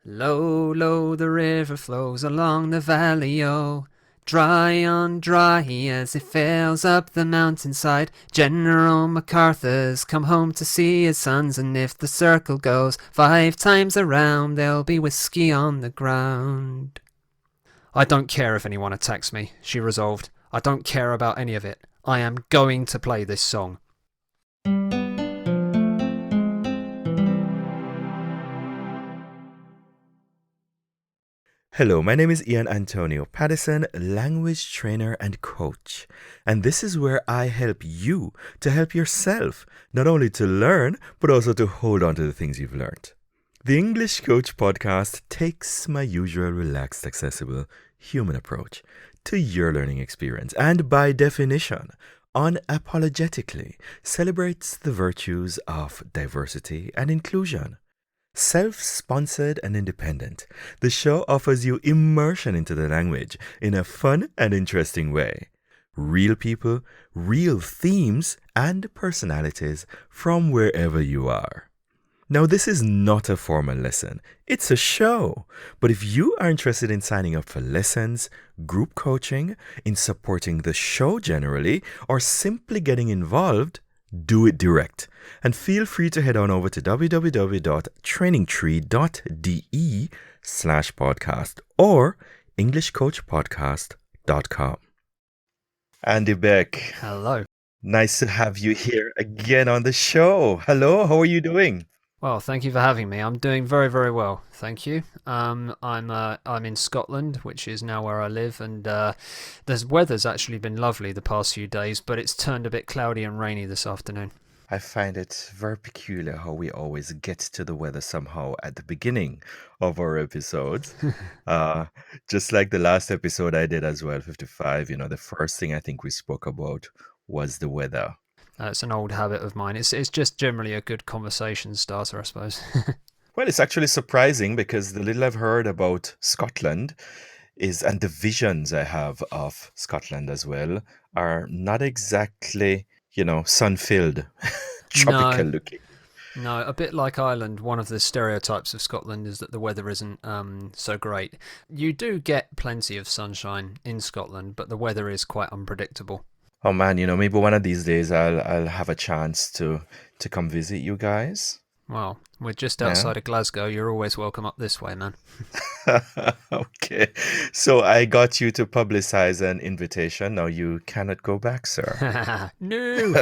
Low, low the river flows along the valley, oh. Dry on dry as it fails up the mountainside. General MacArthur's come home to see his sons, and if the circle goes 5 times around, there'll be whiskey on the ground. I don't care if anyone attacks me, she resolved. I don't care about any of it. I am going to play this song. Hello, my name is iAntonio Patterson, language trainer and coach. And this is where I help you to help yourself, not only to learn, but also to hold on to the things you've learned. The English Coach podcast takes my usual relaxed, accessible, human approach to your learning experience and, by definition, unapologetically celebrates the virtues of diversity and inclusion. Self-sponsored and independent, the show offers you immersion into the language in a fun and interesting way. Real people, real themes, and personalities from wherever you are. Now, this is not a formal lesson. It's a show. But if you are interested in signing up for lessons, group coaching, in supporting the show generally, or simply getting involved, do it direct. And feel free to head on over to www.trainingtree.de/podcast or englishcoachpodcast.com. Andy Beck. Hello. Nice to have you here again on the show. Hello, how are you doing? Well, thank you for having me. I'm doing very, very well. Thank you. I'm in Scotland, which is now where I live, and the weather's actually been lovely the past few days, but it's turned a bit cloudy and rainy this afternoon. I find it very peculiar how we always get to the weather somehow at the beginning of our episodes. Just like the last episode I did as well, 55, the first thing I think we spoke about was the weather. It's an old habit of mine. It's just generally a good conversation starter, I suppose. Well, it's actually surprising because the little I've heard about Scotland and the visions I have of Scotland as well are not exactly, sun-filled, tropical looking. No, a bit like Ireland, one of the stereotypes of Scotland is that the weather isn't so great. You do get plenty of sunshine in Scotland, but the weather is quite unpredictable. Oh man, maybe one of these days I'll have a chance to come visit you guys. Well, we're just outside of Glasgow. You're always welcome up this way, man. Okay, so I got you to publicize an invitation. Now you cannot go back, sir. No.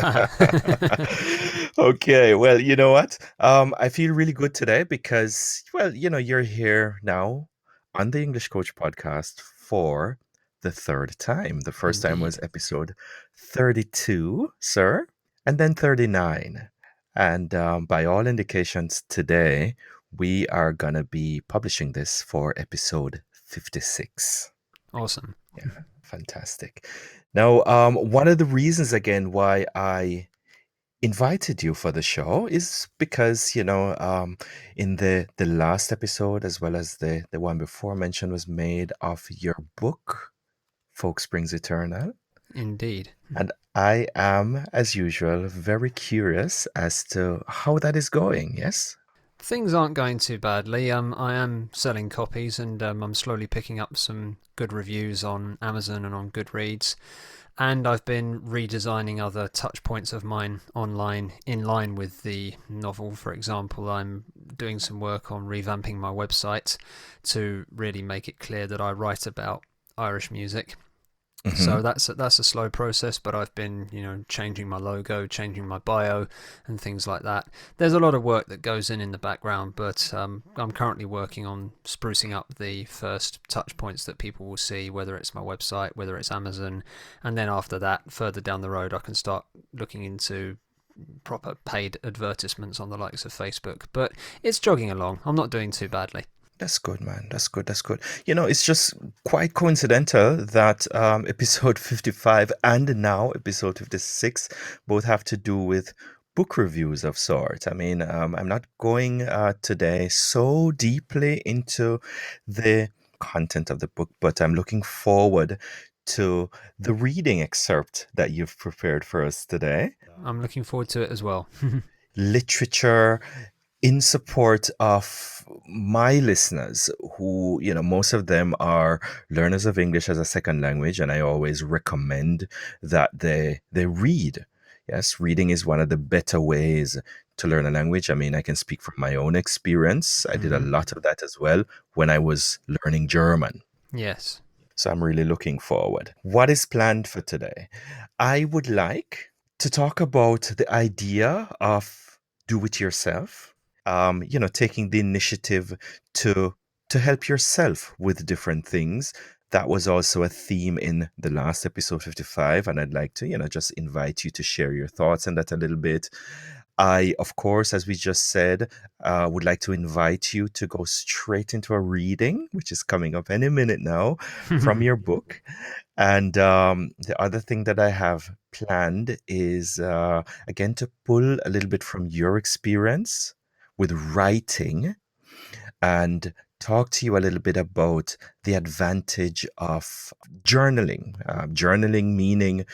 Okay, well, you know what? I feel really good today because, well, you're here now on the English Coach podcast for the third time. The first time was episode 32, sir, and then 39. And by all indications, today we are going to be publishing this for episode 56. Awesome. Yeah, fantastic. Now, one of the reasons, again, why I invited you for the show is because, in the last episode, as well as the one before mentioned, was made of your book, Folk Springs Eternal. Indeed. And I am, as usual, very curious as to how that is going, yes? Things aren't going too badly. I am selling copies, and I'm slowly picking up some good reviews on Amazon and on Goodreads. And I've been redesigning other touch points of mine online in line with the novel. For example, I'm doing some work on revamping my website to really make it clear that I write about Irish music. Mm-hmm. So that's a slow process, but I've been, changing my logo, changing my bio, and things like that. There's a lot of work that goes in the background, but I'm currently working on sprucing up the first touch points that people will see, whether it's my website, whether it's Amazon, and then after that, further down the road, I can start looking into proper paid advertisements on the likes of Facebook. But it's jogging along. I'm not doing too badly. That's good, man. That's good. It's just quite coincidental that episode 55 and now episode 56 both have to do with book reviews of sorts. I mean, I'm not going today so deeply into the content of the book, but I'm looking forward to the reading excerpt that you've prepared for us today. I'm looking forward to it as well. Literature, in support of my listeners who, most of them are learners of English as a second language, and I always recommend that they read. Yes, reading is one of the better ways to learn a language. I mean, I can speak from my own experience. I did a Hmm. lot of that as well when I was learning German. Yes. So I'm really looking forward. What is planned for today? I would like to talk about the idea of do it yourself. Taking the initiative to to help yourself with different things. That was also a theme in the last episode 55, and I'd like to, just invite you to share your thoughts on that a little bit. I, of course, as we just said, would like to invite you to go straight into a reading, which is coming up any minute now, from your book. And the other thing that I have planned is, again, to pull a little bit from your experience with writing and talk to you a little bit about the advantage of journaling. Journaling meaning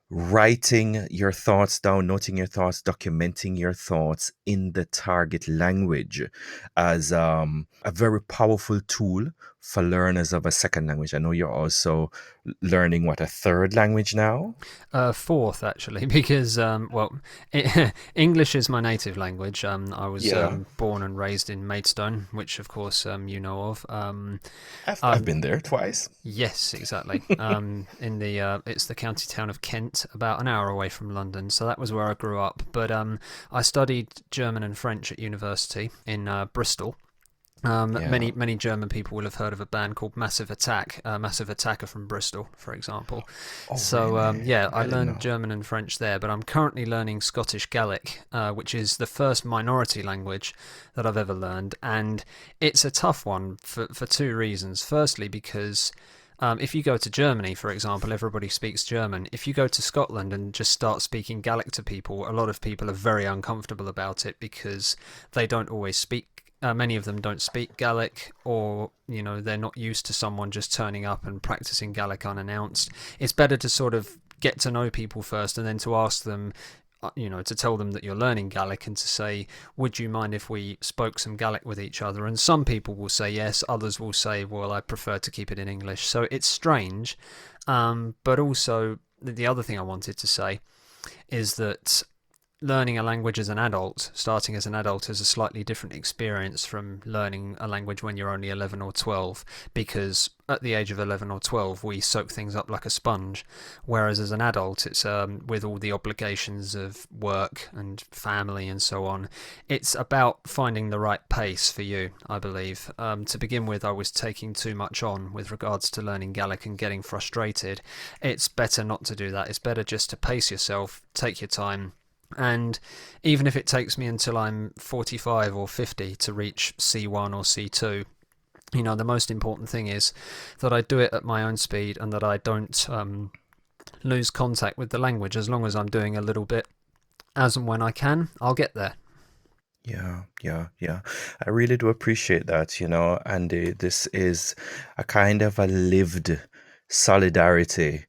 writing your thoughts down, noting your thoughts, documenting your thoughts in the target language as a very powerful tool for learners of a second language. I know you're also learning what, a third language now? Fourth, actually, because English is my native language. I was Yeah, born and raised in Maidstone, which, of course, you know of. I've been there twice. Yes, exactly. In the it's the county town of Kent, about an hour away from London. So that was where I grew up. But I studied German and French at university in Bristol. Yeah. Many German people will have heard of a band called Massive Attack, Massive Attacker from Bristol, for example. Oh, So really? yeah, I I didn't learned know. German and French there, but I'm currently learning Scottish Gaelic, which is the first minority language that I've ever learned, and it's a tough one for two reasons. Firstly, because if you go to Germany, for example, everybody speaks German. If you go to Scotland and just start speaking Gaelic to people, a lot of people are very uncomfortable about it because they don't always speak. Many of them don't speak Gaelic, or they're not used to someone just turning up and practicing Gaelic unannounced. It's better to sort of get to know people first, and then to ask them, to tell them that you're learning Gaelic and to say, would you mind if we spoke some Gaelic with each other? And some people will say yes, others will say, well, I prefer to keep it in English. So it's strange. But also, the other thing I wanted to say is that learning a language as an adult, starting as an adult, is a slightly different experience from learning a language when you're only 11 or 12, because at the age of 11 or 12 we soak things up like a sponge, whereas as an adult it's with all the obligations of work and family and so on, it's about finding the right pace for you, I believe. To begin with, I was taking too much on with regards to learning Gaelic and getting frustrated. It's better not to do that. It's better just to pace yourself, take your time, and even if it takes me until I'm 45 or 50 to reach C1 or C2, the most important thing is that I do it at my own speed and that I don't lose contact with the language. As long as I'm doing a little bit as and when I can, I'll get there. Yeah, yeah, yeah. I really do appreciate that, Andy. This is a kind of a lived solidarity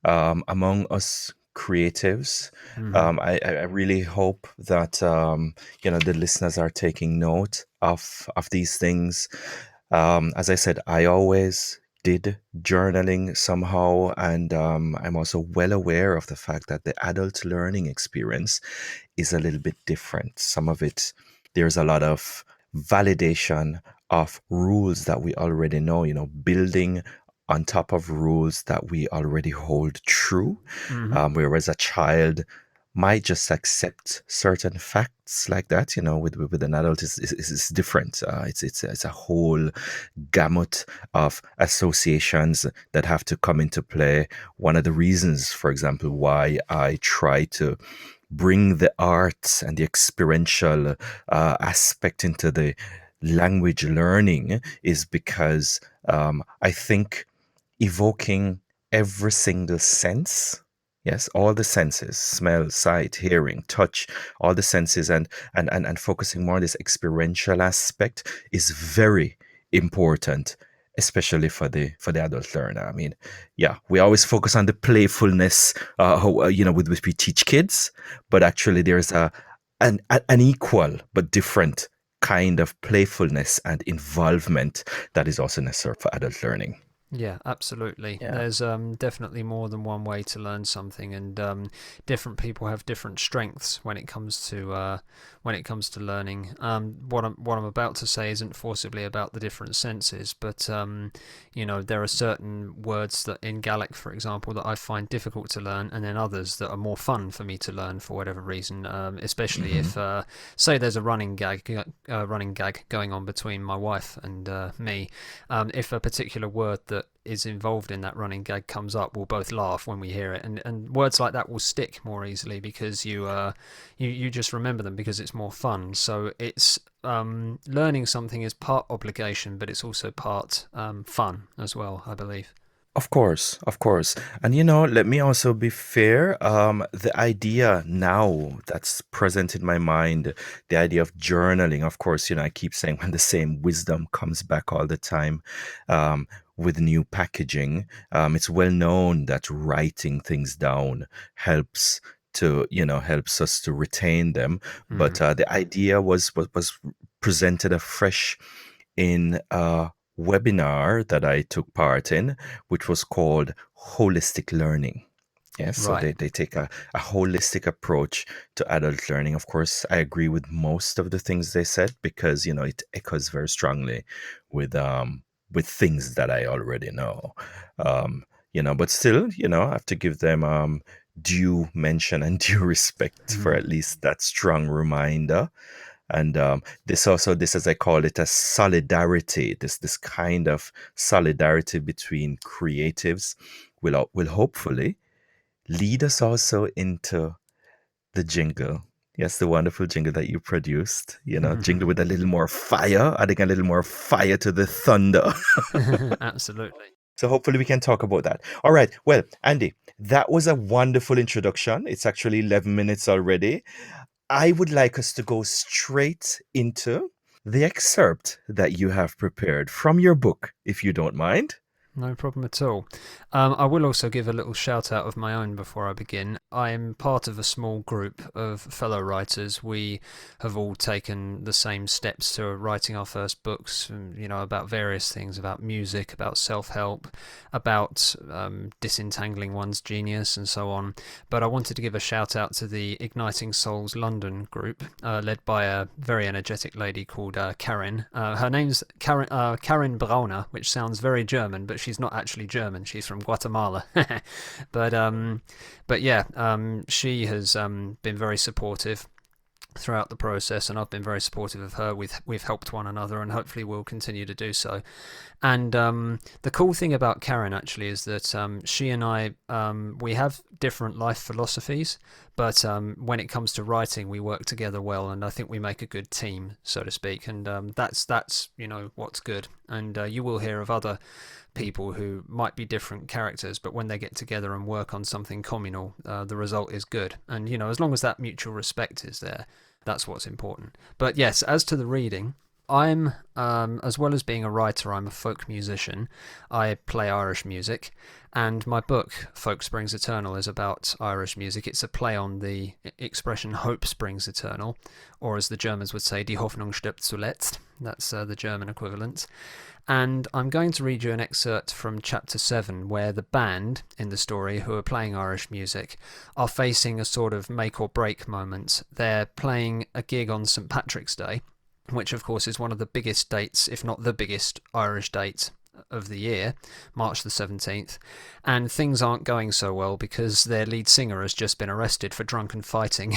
among us creatives. Hmm. I really hope that the listeners are taking note of these things. As I said, I always did journaling somehow, and I'm also well aware of the fact that the adult learning experience is a little bit different. Some of it, there's a lot of validation of rules that we already know, building on top of rules that we already hold true. Hmm. Whereas a child might just accept certain facts like that, with an adult is different. It's a whole gamut of associations that have to come into play. One of the reasons, for example, why I try to bring the arts and the experiential aspect into the language learning is because I think evoking every single sense, yes, all the senses, smell, sight, hearing, touch, all the senses, and focusing more on this experiential aspect is very important, especially for the adult learner. I mean, yeah, we always focus on the playfulness with which we teach kids, but actually there's an equal but different kind of playfulness and involvement that is also necessary for adult learning. Yeah, absolutely. Yeah. There's definitely more than one way to learn something, and different people have different strengths when it comes to learning. What I'm about to say isn't forcibly about the different senses, but there are certain words that in Gaelic, for example, that I find difficult to learn, and then others that are more fun for me to learn for whatever reason. Especially Hmm. if, say, there's a running gag going on between my wife and me. If a particular word that is involved in that running gag comes up, we'll both laugh when we hear it, and words like that will stick more easily because you just remember them because it's more fun. So it's learning something is part obligation, but it's also part fun as well, I believe. Of course, of course. And let me also be fair. The idea now that's present in my mind, the idea of journaling, of course, I keep saying when the same wisdom comes back all the time with new packaging. It's well known that writing things down helps helps us to retain them. But Mm. the idea was presented afresh in webinar that I took part in, which was called Holistic Learning. Yes, so Right. they take a holistic approach to adult learning. Of course, I agree with most of the things they said because it echoes very strongly with things that I already know. But still, I have to give them due mention and due respect for at least that strong reminder. And this, as I call it, a solidarity, this kind of solidarity between creatives will hopefully lead us also into the jingle. Yes, the wonderful jingle that you produced, jingle with a little more fire, adding a little more fire to the thunder. Absolutely. So hopefully we can talk about that. All right. Well, Andy, that was a wonderful introduction. It's actually 11 minutes already. I would like us to go straight into the excerpt that you have prepared from your book, if you don't mind. No problem at all. I will also give a little shout out of my own before I begin. I am part of a small group of fellow writers. We have all taken the same steps to writing our first books, about various things, about music, about self-help, about disentangling one's genius and so on. But I wanted to give a shout out to the Igniting Souls London group, led by a very energetic lady called Karin. Her name's Karin Brauner, which sounds very German, but she's not actually German. She's from Guatemala. but yeah, she has been very supportive throughout the process, and I've been very supportive of her. We've helped one another, and hopefully we'll continue to do so. And the cool thing about Karen actually is that she and I we have different life philosophies, but when it comes to writing, we work together well, and I think we make a good team, so to speak. And that's what's good. And you will hear of other people who might be different characters, but when they get together and work on something communal, the result is good. And as long as that mutual respect is there, that's what's important. But yes, as to the reading, I'm as well as being a writer, I'm a folk musician. I play Irish music, and my book Folk Springs Eternal is about Irish music. It's a play on the expression hope springs eternal, or as the Germans would say, die Hoffnung stirbt zuletzt. That's the German equivalent. And I'm going to read you an excerpt from chapter 7, where the band in the story, who are playing Irish music, are facing a sort of make or break moment. They're playing a gig on St. Patrick's Day, which of course is one of the biggest dates, if not the biggest Irish date of the year, March the 17th, and things aren't going so well because their lead singer has just been arrested for drunken fighting,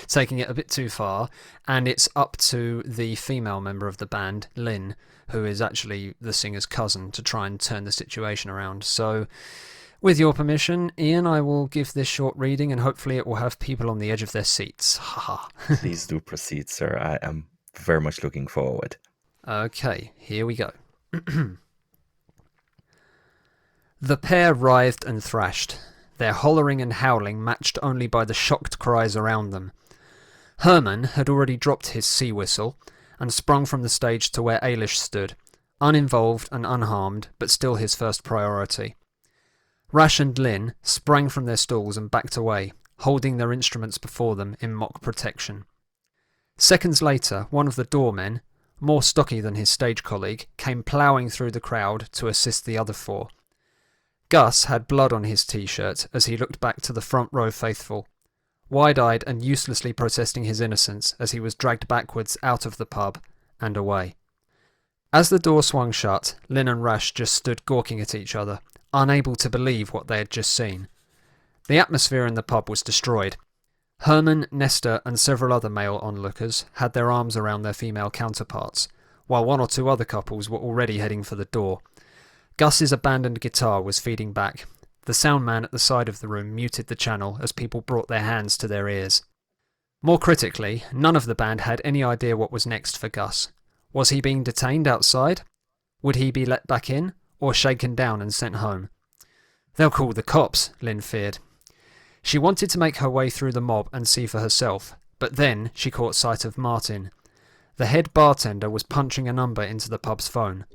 taking it a bit too far, and it's up to the female member of the band, Lynn, who is actually the singer's cousin, to try and turn the situation around. So, with your permission, Ian, I will give this short reading, and hopefully it will have people on the edge of their seats. Haha. Please do proceed, sir. I am very much looking forward. Okay, here we go. The pair writhed and thrashed, their hollering and howling matched only by the shocked cries around them. Herman had already dropped his sea whistle and sprung from the stage to where Ailish stood, uninvolved and unharmed, but still his first priority. Rash and Lynn sprang from their stools and backed away, holding their instruments before them in mock protection. Seconds later, one of the doormen, more stocky than his stage colleague, came ploughing through the crowd to assist the other four. Gus had blood on his t-shirt as he looked back to the front row faithful, wide-eyed and uselessly protesting his innocence as he was dragged backwards out of the pub and away. As the door swung shut, Lynn and Rash just stood gawking at each other, unable to believe what they had just seen. The atmosphere in the pub was destroyed. Herman, Nestor and several other male onlookers had their arms around their female counterparts, while one or two other couples were already heading for the door. Gus's abandoned guitar was feeding back. The sound man at the side of the room muted the channel as people brought their hands to their ears. More critically, none of the band had any idea what was next for Gus. Was he being detained outside? Would he be let back in, or shaken down and sent home? They'll call the cops, Lynn feared. She wanted to make her way through the mob and see for herself, but then she caught sight of Martin. The head bartender was punching a number into the pub's phone,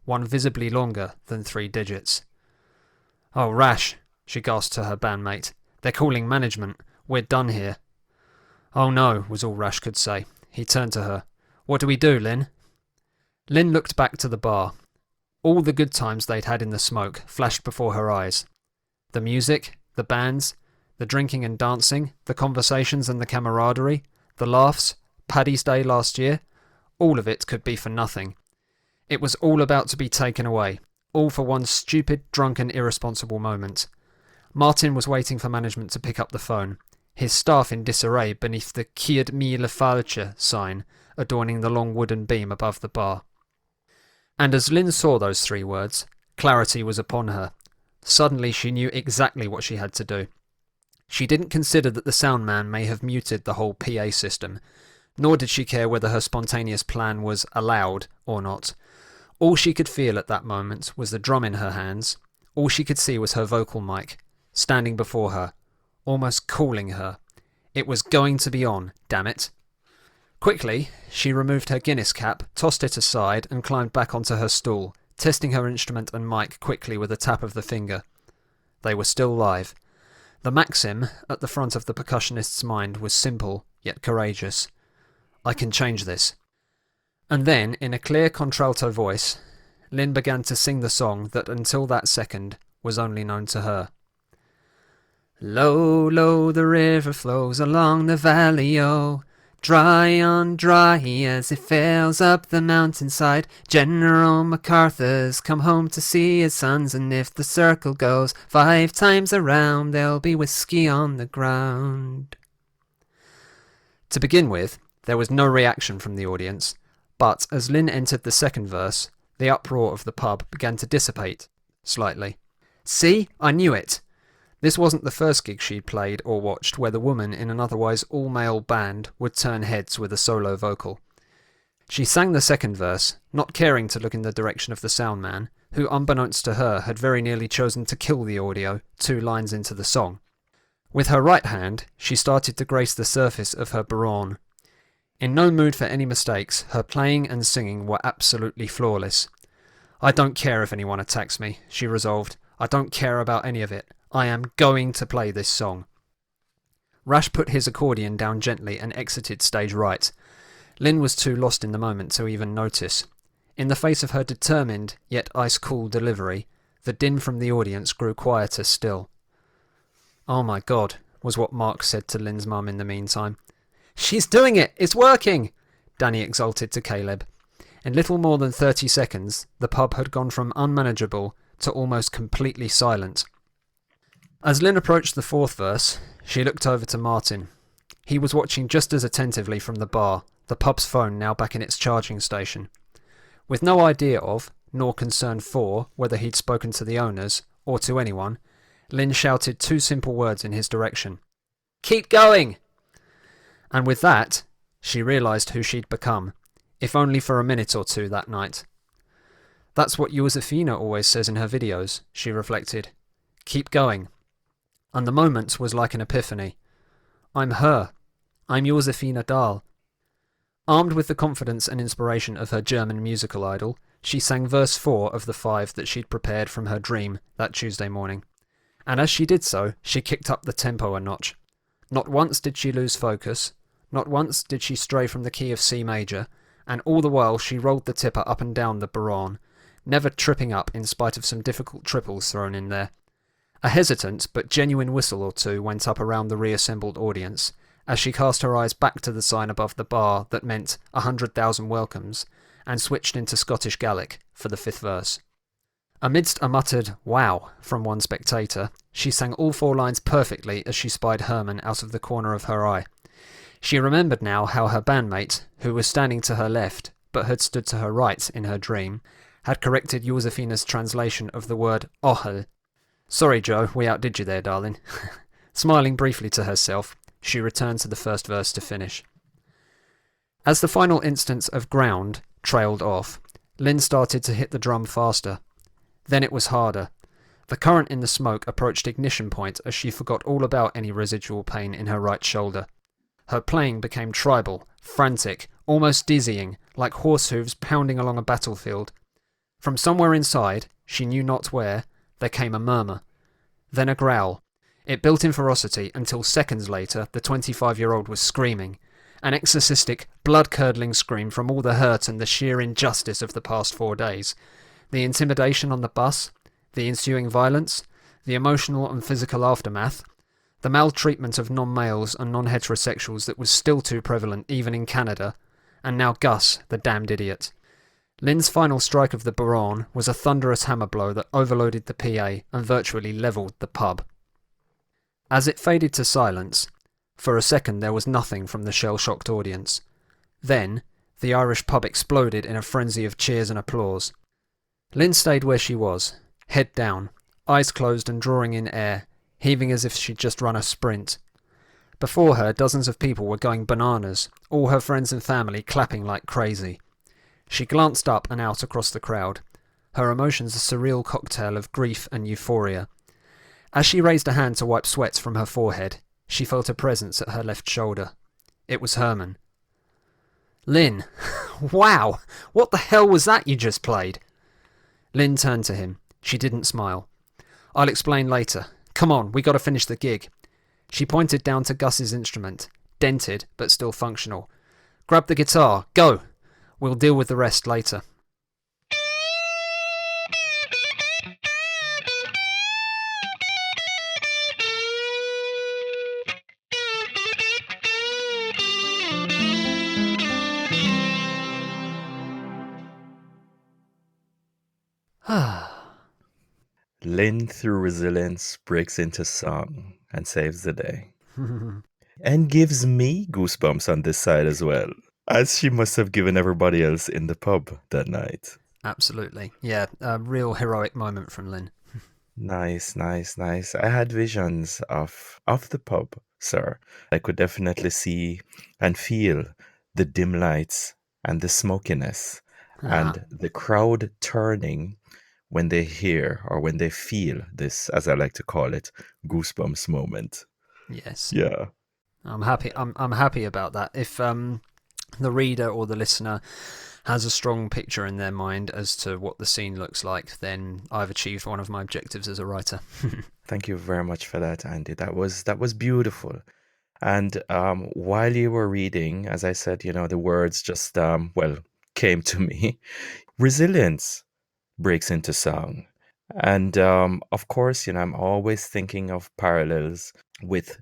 one visibly longer than 3 digits. "Oh, Rash," she gasped to her bandmate. "They're calling management. We're done here." "Oh no," was all Rash could say. He turned to her. "What do we do, Lynn?" Lynn looked back to the bar. All the good times they'd had in the smoke flashed before her eyes. The music, the bands, the drinking and dancing, the conversations and the camaraderie, the laughs, Paddy's Day last year, all of it could be for nothing. It was all about to be taken away, all for one stupid, drunken, irresponsible moment. Martin was waiting for management to pick up the phone, his staff in disarray beneath the Kied Mille Falche sign adorning the long wooden beam above the bar. And as Lynn saw those 3 words, clarity was upon her. Suddenly she knew exactly what she had to do. She didn't consider that the sound man may have muted the whole PA system, nor did she care whether her spontaneous plan was allowed or not. All she could feel at that moment was the drum in her hands. All she could see was her vocal mic, standing before her, almost calling her. It was going to be on, damn it. Quickly, she removed her Guinness cap, tossed it aside, and climbed back onto her stool, testing her instrument and mic quickly with a tap of the finger. They were still live. The maxim at the front of the percussionist's mind was simple, yet courageous. I can change this. And then, in a clear contralto voice, Lynn began to sing the song that until that second was only known to her. Low, low the river flows along the valley, oh, dry on dry as it fails up the mountainside. General MacArthur's come home to see his sons, and if the circle goes 5 times around, there'll be whiskey on the ground. To begin with, there was no reaction from the audience, but as Lynn entered the second verse, the uproar of the pub began to dissipate slightly. See, I knew it! This wasn't the first gig she'd played or watched where the woman in an otherwise all-male band would turn heads with a solo vocal. She sang the second verse, not caring to look in the direction of the sound man, who unbeknownst to her had very nearly chosen to kill the audio 2 lines into the song. With her right hand, she started to grace the surface of her baron. In no mood for any mistakes, her playing and singing were absolutely flawless. I don't care if anyone attacks me, she resolved. I don't care about any of it. I am going to play this song. Rash put his accordion down gently and exited stage right. Lynn was too lost in the moment to even notice. In the face of her determined, yet ice-cool delivery, the din from the audience grew quieter still. "Oh my God," was what Mark said to Lynn's mum in the meantime. "She's doing it! It's working!" Danny exulted to Caleb. In little more than 30 seconds, the pub had gone from unmanageable to almost completely silent. As Lynn approached the 4th verse, she looked over to Martin. He was watching just as attentively from the bar, the pub's phone now back in its charging station. With no idea of, nor concern for, whether he'd spoken to the owners, or to anyone, Lynn shouted 2 simple words in his direction. "Keep going!" And with that, she realised who she'd become, if only for a minute or 2 that night. That's what Josefina always says in her videos, she reflected. Keep going. And the moment was like an epiphany. I'm her. I'm Josefina Dahl. Armed with the confidence and inspiration of her German musical idol, she sang verse 4 of the 5 that she'd prepared from her dream that Tuesday morning. And as she did so, she kicked up the tempo a notch. Not once did she lose focus. Not once did she stray from the key of C major, and all the while she rolled the tipper up and down the baron, never tripping up in spite of some difficult triples thrown in there. A hesitant but genuine whistle or two went up around the reassembled audience, as she cast her eyes back to the sign above the bar that meant 100,000 welcomes, and switched into Scottish Gaelic for the 5th verse. Amidst a muttered "wow" from one spectator, she sang all 4 lines perfectly as she spied Herman out of the corner of her eye. She remembered now how her bandmate, who was standing to her left, but had stood to her right in her dream, had corrected Josefina's translation of the word "ohel." "Sorry, Joe, we outdid you there, darling." Smiling briefly to herself, she returned to the first verse to finish. As the final instance of ground trailed off, Lynn started to hit the drum faster. Then it was harder. The current in the smoke approached ignition point as she forgot all about any residual pain in her right shoulder. Her playing became tribal, frantic, almost dizzying, like horse hooves pounding along a battlefield. From somewhere inside, she knew not where, there came a murmur. Then a growl. It built in ferocity until seconds later the 25-year-old was screaming. An exorcistic, blood-curdling scream from all the hurt and the sheer injustice of the past 4 days. The intimidation on the bus, the ensuing violence, the emotional and physical aftermath, the maltreatment of non-males and non-heterosexuals that was still too prevalent even in Canada, and now Gus, the damned idiot. Lynn's final strike of the baron was a thunderous hammer blow that overloaded the PA and virtually levelled the pub. As it faded to silence, for a second there was nothing from the shell-shocked audience. Then, the Irish pub exploded in a frenzy of cheers and applause. Lynn stayed where she was, head down, eyes closed and drawing in air, heaving as if she'd just run a sprint. Before her, dozens of people were going bananas, all her friends and family clapping like crazy. She glanced up and out across the crowd, her emotions a surreal cocktail of grief and euphoria. As she raised a hand to wipe sweat from her forehead, she felt a presence at her left shoulder. It was Herman. "Lynn, wow, what the hell was that you just played?" Lynn turned to him. She didn't smile. "I'll explain later. Come on, we gotta finish the gig." She pointed down to Gus's instrument, dented but still functional. "Grab the guitar, go! We'll deal with the rest later." Lynn, through resilience, breaks into song and saves the day. And gives me goosebumps on this side as well, as she must have given everybody else in the pub that night. Absolutely. Yeah, a real heroic moment from Lynn. Nice, nice, nice. I had visions of the pub, sir. I could definitely see and feel the dim lights and the smokiness and the crowd turning when they hear or when they feel this, as I like to call it, goosebumps moment. Yes. Yeah. I'm happy. I'm happy about that. If the reader or the listener has a strong picture in their mind as to what the scene looks like, then I've achieved one of my objectives as a writer. Thank you very much for that, Andy. That was beautiful. And while you were reading, as I said, the words just came to me. Resilience breaks into song. And of course, I'm always thinking of parallels with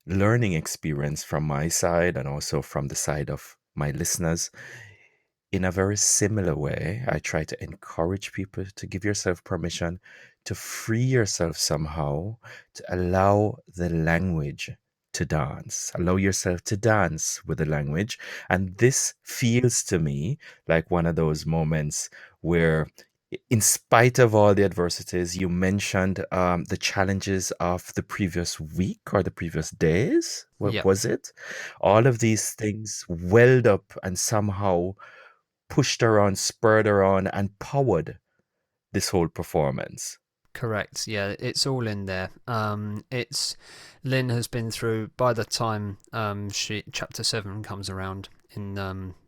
learning experience from my side and also from the side of my listeners. In a very similar way, I try to encourage people to give yourself permission to free yourself somehow, to allow the language to dance, allow yourself to dance with the language. And this feels to me like one of those moments where, in spite of all the adversities, you mentioned the challenges of the previous week or the previous days. What Yep. was it? All of these things welled up and somehow pushed her on, spurred her on, and powered this whole performance. Correct. Yeah, it's all in there. It's Lynn has been through, by the time chapter 7 comes around in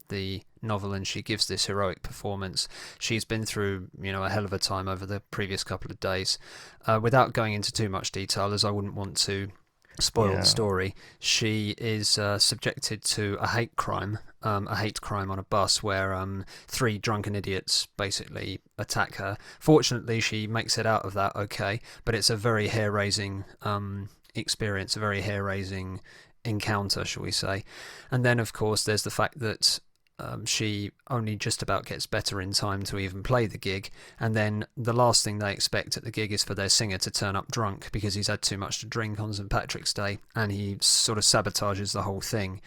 the novel and she gives this heroic performance, she's been through a hell of a time over the previous couple of days. Without going into too much detail, as I wouldn't want to spoil the Yeah. story, she is subjected to a hate crime on a bus where three drunken idiots basically attack her. Fortunately, she makes it out of that okay, but it's a very hair-raising experience, a very hair-raising encounter, shall we say. And then, of course, there's the fact that she only just about gets better in time to even play the gig, and then the last thing they expect at the gig is for their singer to turn up drunk because he's had too much to drink on St. Patrick's Day, and he sort of sabotages the whole thing.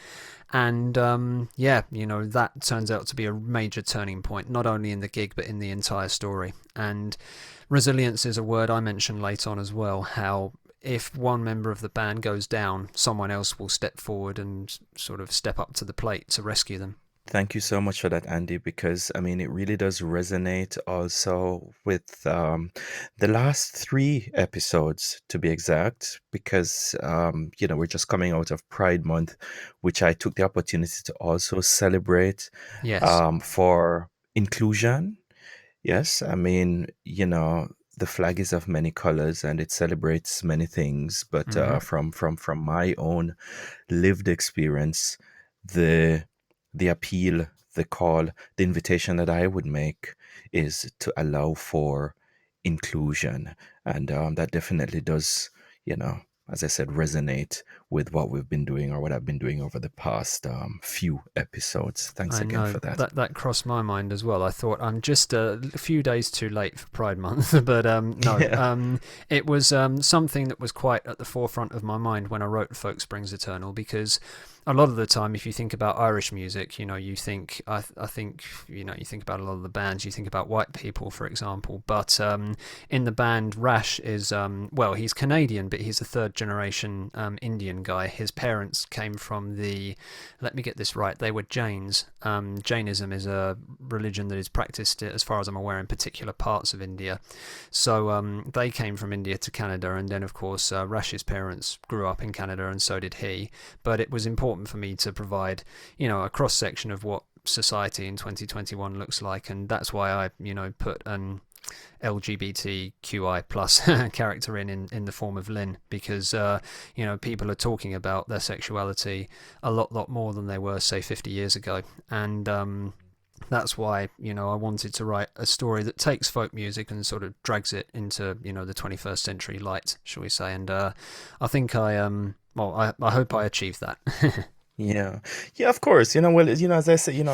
And yeah, that turns out to be a major turning point, not only in the gig but in the entire story. And resilience is a word I mentioned late on as well, how if one member of the band goes down, someone else will step forward and sort of step up to the plate to rescue them. Thank you so much for that, Andy, because I mean, it really does resonate also with the last three episodes, to be exact, because, we're just coming out of Pride Month, which I took the opportunity to also celebrate Yes. for inclusion. Yes, I mean, the flag is of many colors and it celebrates many things, but Hmm. from my own lived experience, the the appeal, the call, the invitation that I would make is to allow for inclusion, and that definitely does, you know, as I said, resonate with what we've been doing or what I've been doing over the past few episodes. Thanks I again know for that. that crossed my mind as well. I thought I'm just a few days too late for Pride Month, but no, Yeah. it was something that was quite at the forefront of my mind when I wrote Folk Springs Eternal, because a lot of the time, if you think about Irish music, you think I think you think about a lot of the bands, you think about white people, for example, but in the band, Rash is well, he's Canadian, but he's a third generation Indian guy. His parents came from let me get this right, they were Jains. Jainism is a religion that is practiced, as far as I'm aware, in particular parts of India. So they came from India to Canada, and then of course Rash's parents grew up in Canada, and so did he. But it was important for me to provide, a cross section of what society in 2021 looks like, and that's why I, put an LGBTQI plus character in the form of Lynn, because people are talking about their sexuality a lot more than they were, say, 50 years ago. And that's why I wanted to write a story that takes folk music and sort of drags it into the 21st century light, shall we say. And I think I hope I achieved that. Yeah, yeah, of course. Well, as I said,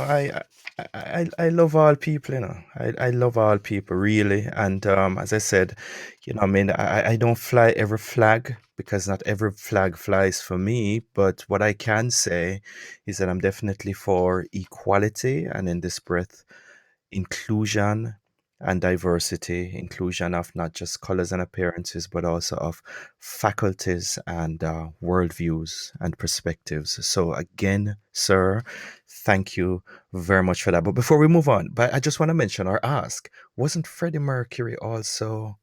I love all people. I love all people really, and as I said, I mean, I don't fly every flag because not every flag flies for me. But what I can say is that I'm definitely for equality, and in this breath, inclusion and diversity, inclusion of not just colors and appearances, but also of faculties and worldviews and perspectives. So, again, sir, thank you very much for that. But before we move on, but I just want to mention or ask, wasn't Freddie Mercury also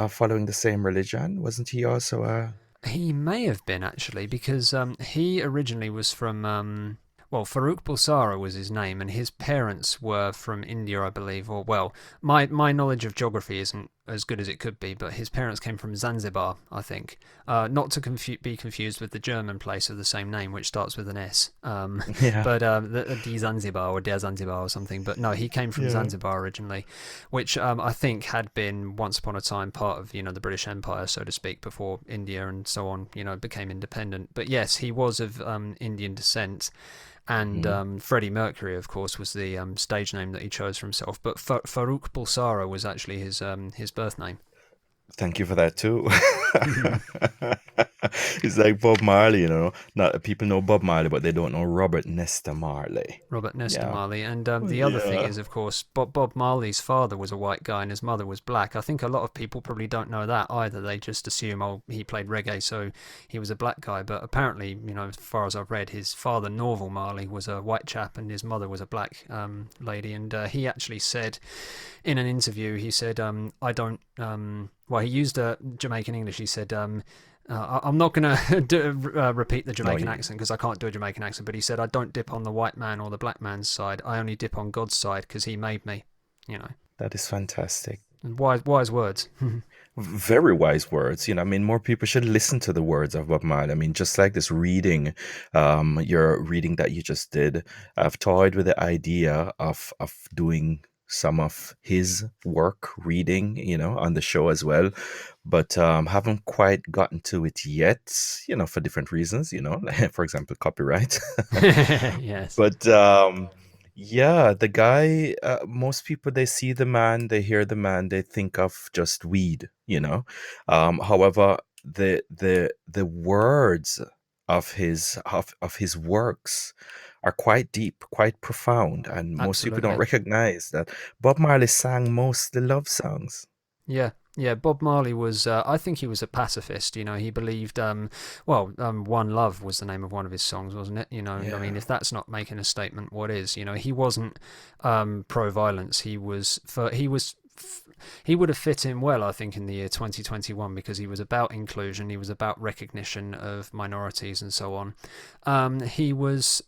following the same religion? Wasn't he also a. He may have been, actually, because he originally was from well, Farouk Bulsara was his name, and his parents were from India, I believe. Or, well, my knowledge of geography isn't as good as it could be, but his parents came from Zanzibar, I think. Not to be confused with the German place of the same name, which starts with an S. Yeah, But the Zanzibar or Der Zanzibar or something. But no, he came from yeah. Zanzibar originally, which I think had been once upon a time part of the British Empire, so to speak, before India and so on became independent. But yes, he was of Indian descent. And Mhm. Freddie Mercury, of course, was the stage name that he chose for himself. But Farouk Bulsara was actually his birth name. Thank you for that too. It's like Bob Marley, Not people know Bob Marley, but they don't know Robert Nesta Marley. Robert Nesta Yeah. Marley. And the other thing Yeah. is, of course, Bob Marley's father was a white guy and his mother was black. I think a lot of people probably don't know that either. They just assume, oh, he played reggae, so he was a black guy. But apparently, as far as I've read, his father, Norval Marley, was a white chap and his mother was a black lady. And he actually said in an interview, he said, I don't, well, he used Jamaican English. He said, I'm not going to repeat the No, Jamaican accent because I can't do a Jamaican accent, but he said, I don't dip on the white man or the black man's side. I only dip on God's side because he made me, you know. that is fantastic. Wise words. Very wise words. I mean, more people should listen to the words of Bob Marley. I mean, just like this reading, your reading that you just did, I've toyed with the idea of doing some of his work reading, on the show as well, but haven't quite gotten to it yet, for different reasons, for example, copyright. Yes, But yeah, the guy, most people, they see the man, they hear the man, they think of just weed, However, the words of his works are quite deep, quite profound, and most people don't absolutely. recognize that Bob Marley sang mostly love songs. Yeah, yeah. Bob Marley was, I think he was a pacifist. He believed, One Love was the name of one of his songs, wasn't it? I mean, Yeah. if that's not making a statement, what is? He wasn't pro-violence. He would have fit in well, I think, in the year 2021 because he was about inclusion, he was about recognition of minorities and so on. He was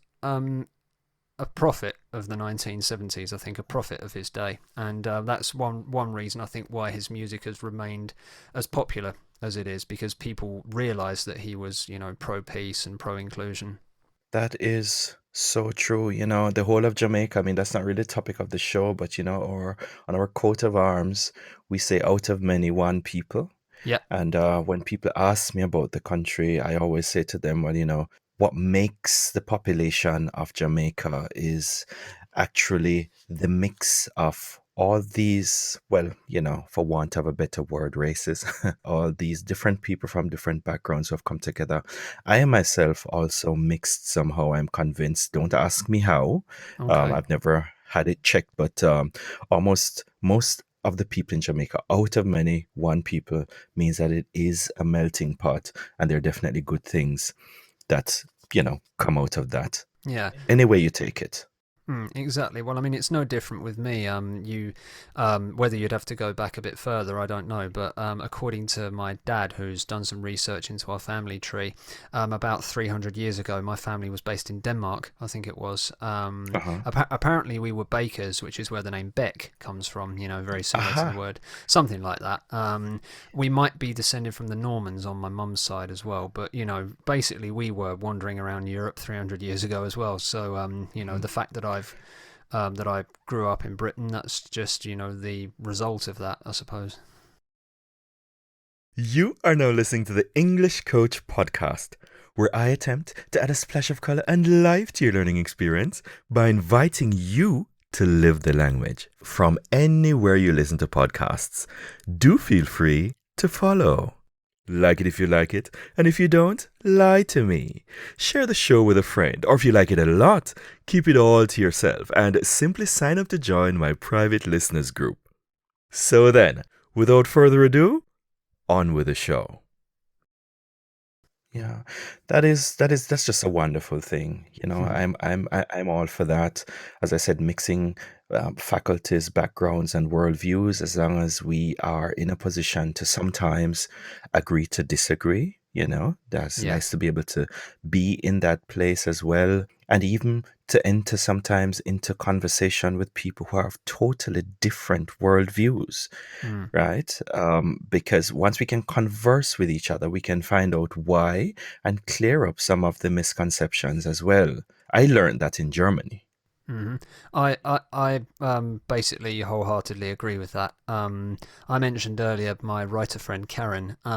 a prophet of the 1970s, I think, a prophet of his day, and that's one reason I think why his music has remained as popular as it is, because people realise that he was, pro peace and pro inclusion. That is so true. The whole of Jamaica, I mean, that's not really the topic of the show, but, or on our coat of arms, we say out of many, one people. Yeah. And when people ask me about the country, I always say to them, well, what makes the population of Jamaica is actually the mix of all these, well, for want of a better word, races, all these different people from different backgrounds who have come together. I am myself also mixed somehow, I'm convinced. Don't ask me how. Okay. I've never had it checked, but almost most of the people in Jamaica, out of many, one people, means that it is a melting pot, and there are definitely good things that, come out of that. Yeah. Any way you take it. Exactly. Well, I mean, it's no different with me. Whether you'd have to go back a bit further, I don't know. But according to my dad, who's done some research into our family tree, about 300 years ago, my family was based in Denmark, I think it was. Uh-huh. Apparently, we were bakers, which is where the name Beck comes from. Very similar to the Aha. word, something like that. We might be descended from the Normans on my mum's side as well. But basically, we were wandering around Europe 300 years ago as well. So Mhm. the fact that I grew up in Britain, that's just the result of that, I suppose. You are now listening to the English Coach podcast, where I attempt to add a splash of color and life to your learning experience by inviting you to live the language from anywhere you listen to podcasts. Do feel free to follow. Like it if you like it, and if you don't, lie to me. Share the show with a friend, or if you like it a lot, keep it all to yourself and simply sign up to join my private listeners group. So then, without further ado, on with the show. Yeah, that's just a wonderful thing. I'm all for that. As I said, mixing faculties, backgrounds, and worldviews, as long as we are in a position to sometimes agree to disagree. That's Yeah. nice to be able to be in that place as well, and even to enter sometimes into conversation with people who have totally different worldviews, Mm. right? Because once we can converse with each other, we can find out why and clear up some of the misconceptions as well. I learned that in Germany. hmm I basically wholeheartedly agree with that. I mentioned earlier my writer friend Karen. She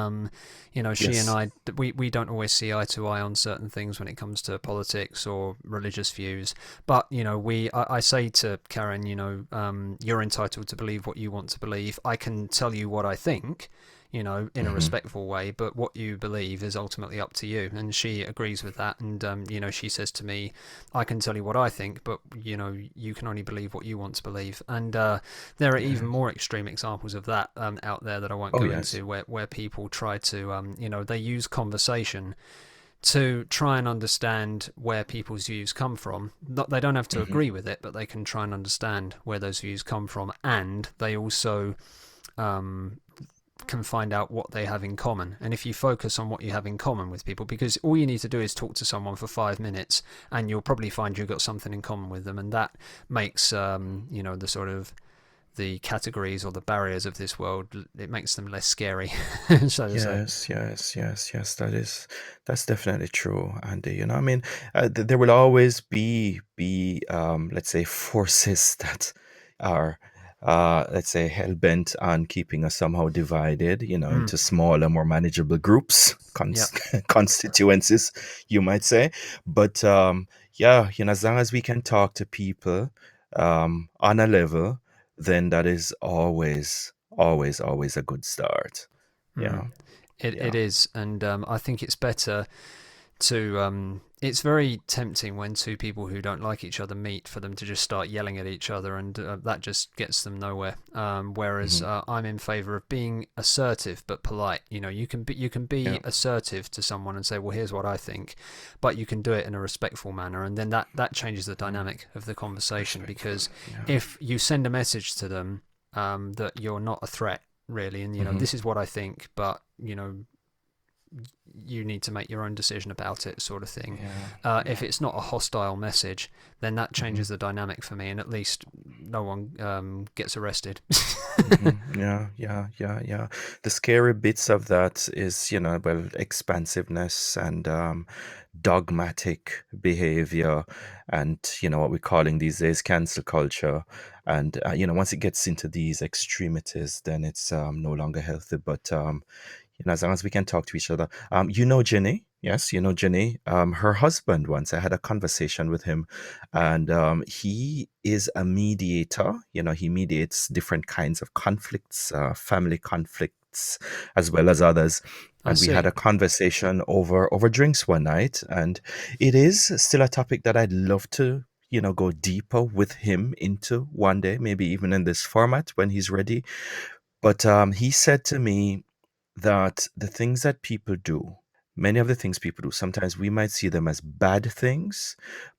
and Yes. I, we don't always see eye to eye on certain things when it comes to politics or religious views. But I say to Karen, you're entitled to believe what you want to believe. I can tell you what I think, in a Hmm. respectful way, but what you believe is ultimately up to you. And she agrees with that. And, she says to me, I can tell you what I think, but, you can only believe what you want to believe. And there are even Yes. more extreme examples of that out there that I won't Oh, go yes. into, where people try to, they use conversation to try and understand where people's views come from. They don't have to Hmm. agree with it, but they can try and understand where those views come from. And they also um, can find out what they have in common. And if you focus on what you have in common with people, because all you need to do is talk to someone for 5 minutes and you'll probably find you've got something in common with them. And that makes, the sort of the categories or the barriers of this world, it makes them less scary, so to say. Yes. That's definitely true, Andy. I mean, there will always be let's say forces that are let's say hell bent on keeping us somehow divided, Mm. into smaller, more manageable groups, Yep. constituencies, you might say. But yeah, as long as we can talk to people on a level, then that is always a good start. Mm. Yeah, It yeah, is, and I think it's better to it's very tempting when two people who don't like each other meet for them to just start yelling at each other, and that just gets them nowhere. Whereas hmm I'm in favor of being assertive but polite. You can be yeah, assertive to someone and say, well, here's what I think, but you can do it in a respectful manner, and then that changes the mm, dynamic of the conversation. respectful. Because Yeah. if you send a message to them that you're not a threat really, and hmm this is what I think, but you need to make your own decision about it, sort of thing. Yeah. If Yeah. it's not a hostile message, then that hmm changes the dynamic for me, and at least no one gets arrested. Yeah. The scary bits of that is, well, expansiveness and dogmatic behavior, and what we're calling these days cancel culture. And once it gets into these extremities, then it's no longer healthy. But as long as we can talk to each other. Jenny. Yes, Jenny. Her husband, once I had a conversation with him, and he is a mediator. He mediates different kinds of conflicts, family conflicts, as well as others. I And we had see. a conversation over drinks one night, and it is still a topic that I'd love to go deeper with him into one day, maybe even in this format when he's ready. But he said to me that the things that people do, many of the things people do, sometimes we might see them as bad things,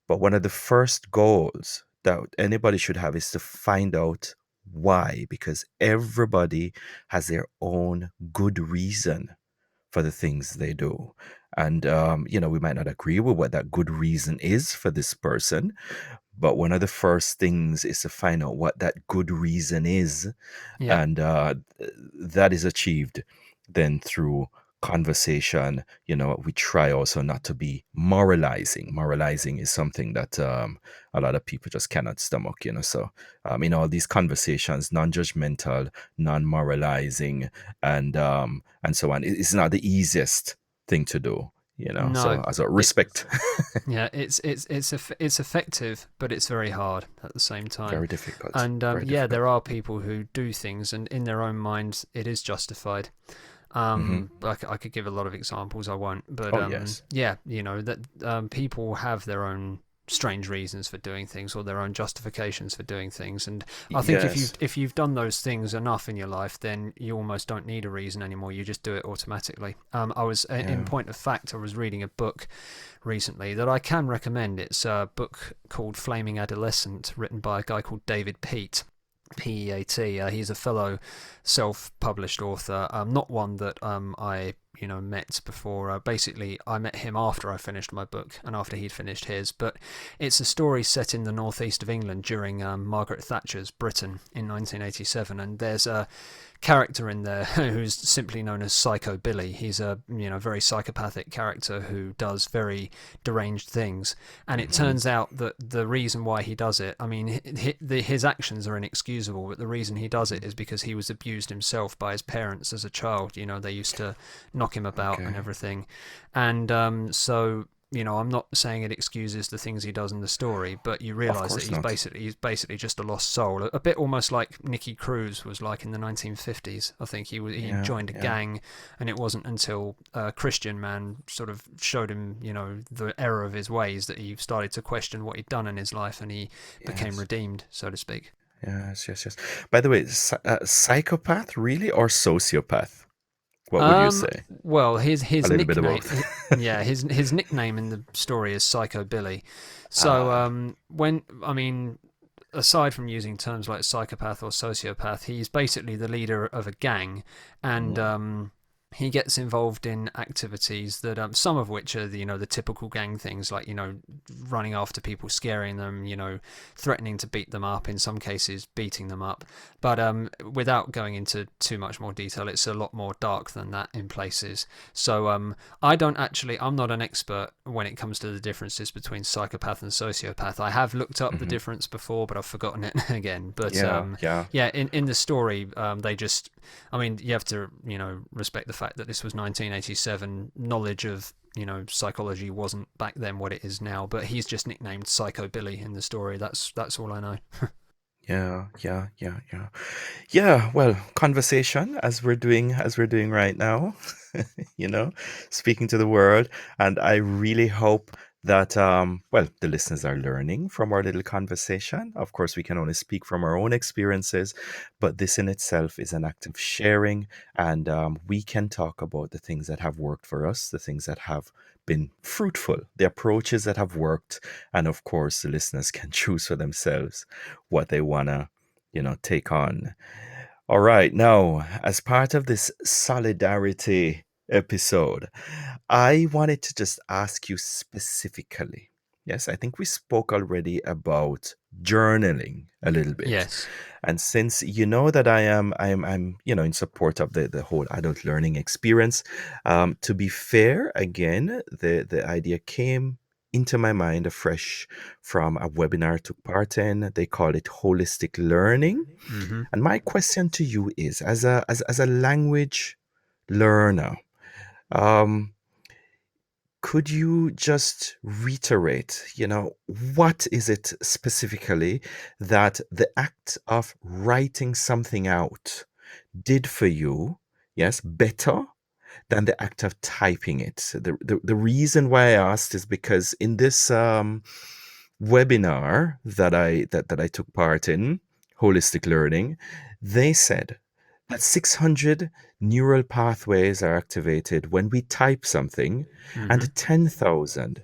but one of the first goals that anybody should have is to find out why, because everybody has their own good reason for the things they do. And, we might not agree with what that good reason is for this person, but one of the first things is to find out what that good reason is, Yeah. and that is achieved then through conversation. We try also not to be moralizing is something that a lot of people just cannot stomach. So in all these conversations, non-judgmental, non-moralizing, and so on, it's not the easiest thing to do. No. So as a It. respect. Yeah. It's effective, but it's very hard at the same time. Very difficult, And very yeah, there difficult. are people who do things, and in their own minds, it is justified. hmm I could give a lot of examples. I won't, but oh yes. yeah, that people have their own strange reasons for doing things or their own justifications for doing things, and I think Yes. if you've done those things enough in your life, then you almost don't need a reason anymore. You just do it automatically. I was in Yeah. point of fact, I was reading a book recently that I can recommend. It's a book called Flaming Adolescent, written by a guy called David Peat. Peat. He's a fellow self-published author. Not one that I met before. Basically, I met him after I finished my book and after he'd finished his. But it's a story set in the northeast of England during Margaret Thatcher's Britain in 1987, and there's a character in there who's simply known as Psycho Billy. He's a very psychopathic character who does very deranged things, and it hmm turns out that the reason why he does it, I mean, his actions are inexcusable, but the reason he does it is because he was abused himself by his parents as a child. They used to knock him about and Okay. everything, and so I'm not saying it excuses the things he does in the story, but you Of realise that course not. he's basically just a lost soul, a bit almost like Nicky Cruz was like in the 1950s. I think he Yeah, joined a yeah. gang, and it wasn't until a Christian man sort of showed him, the error of his ways, that he started to question what he'd done in his life, and he became Yes. redeemed, so to speak. Yes. By the way, psychopath really or sociopath? What would you Um, say? well, his A his little bit of nickname, both. yeah, his nickname in the story is Psycho Billy. So Ah, when I mean, aside from using terms like psychopath or sociopath, he's basically the leader of a gang, and mm, he gets involved in activities that some of which are the typical gang things, like running after people, scaring them, threatening to beat them up, in some cases beating them up. But without going into too much more detail, it's a lot more dark than that in places. So I'm not an expert when it comes to the differences between psychopath and sociopath. I have looked up the Hmm. difference before, but I've forgotten it again. But Yeah, yeah. yeah, in the story, they just, I mean, you have to, respect the fact that this was 1987. Knowledge of, psychology wasn't back then what it is now. But he's just nicknamed Psycho Billy in the story. That's all I know. Yeah, yeah, yeah, yeah. Yeah, well, conversation as we're doing right now, you know, speaking to the world. And I really hope that well, the listeners are learning from our little conversation. Of course, we can only speak from our own experiences, but this in itself is an act of sharing, and we can talk about the things that have worked for us, the things that have been fruitful, the approaches that have worked, and of course, the listeners can choose for themselves what they wanna, take on. All right. Now, as part of this solidarity episode, I wanted to just ask you specifically. Yes, I think we spoke already about journaling a little bit. Yes. And since you know that I'm in support of the whole adult learning experience, to be fair, again, the idea came into my mind afresh from a webinar I took part in. They call it holistic learning. Hmm. And my question to you is, as a language learner, um, could you just reiterate, what is it specifically that the act of writing something out did for you, yes, better than the act of typing it? The reason why I asked is because in this webinar that I took part in, holistic learning, they said that 600 neural pathways are activated when we type something, Hmm. and 10,000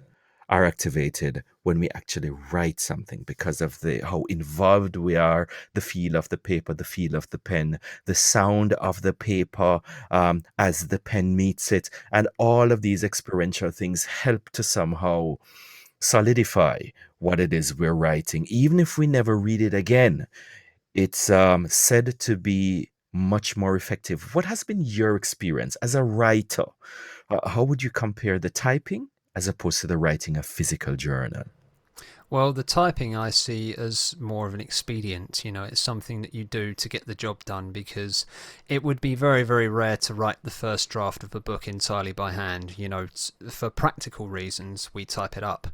are activated when we actually write something, because of the how involved we are, the feel of the paper, the feel of the pen, the sound of the paper as the pen meets it, and all of these experiential things help to somehow solidify what it is we're writing. Even if we never read it again, it's said to be much more effective. What has been your experience as a writer? How would you compare the typing as opposed to the writing a physical journal? Well, the typing I see as more of an expedient. It's something that you do to get the job done, because it would be very, very rare to write the first draft of a book entirely by hand. For practical reasons, we type it up.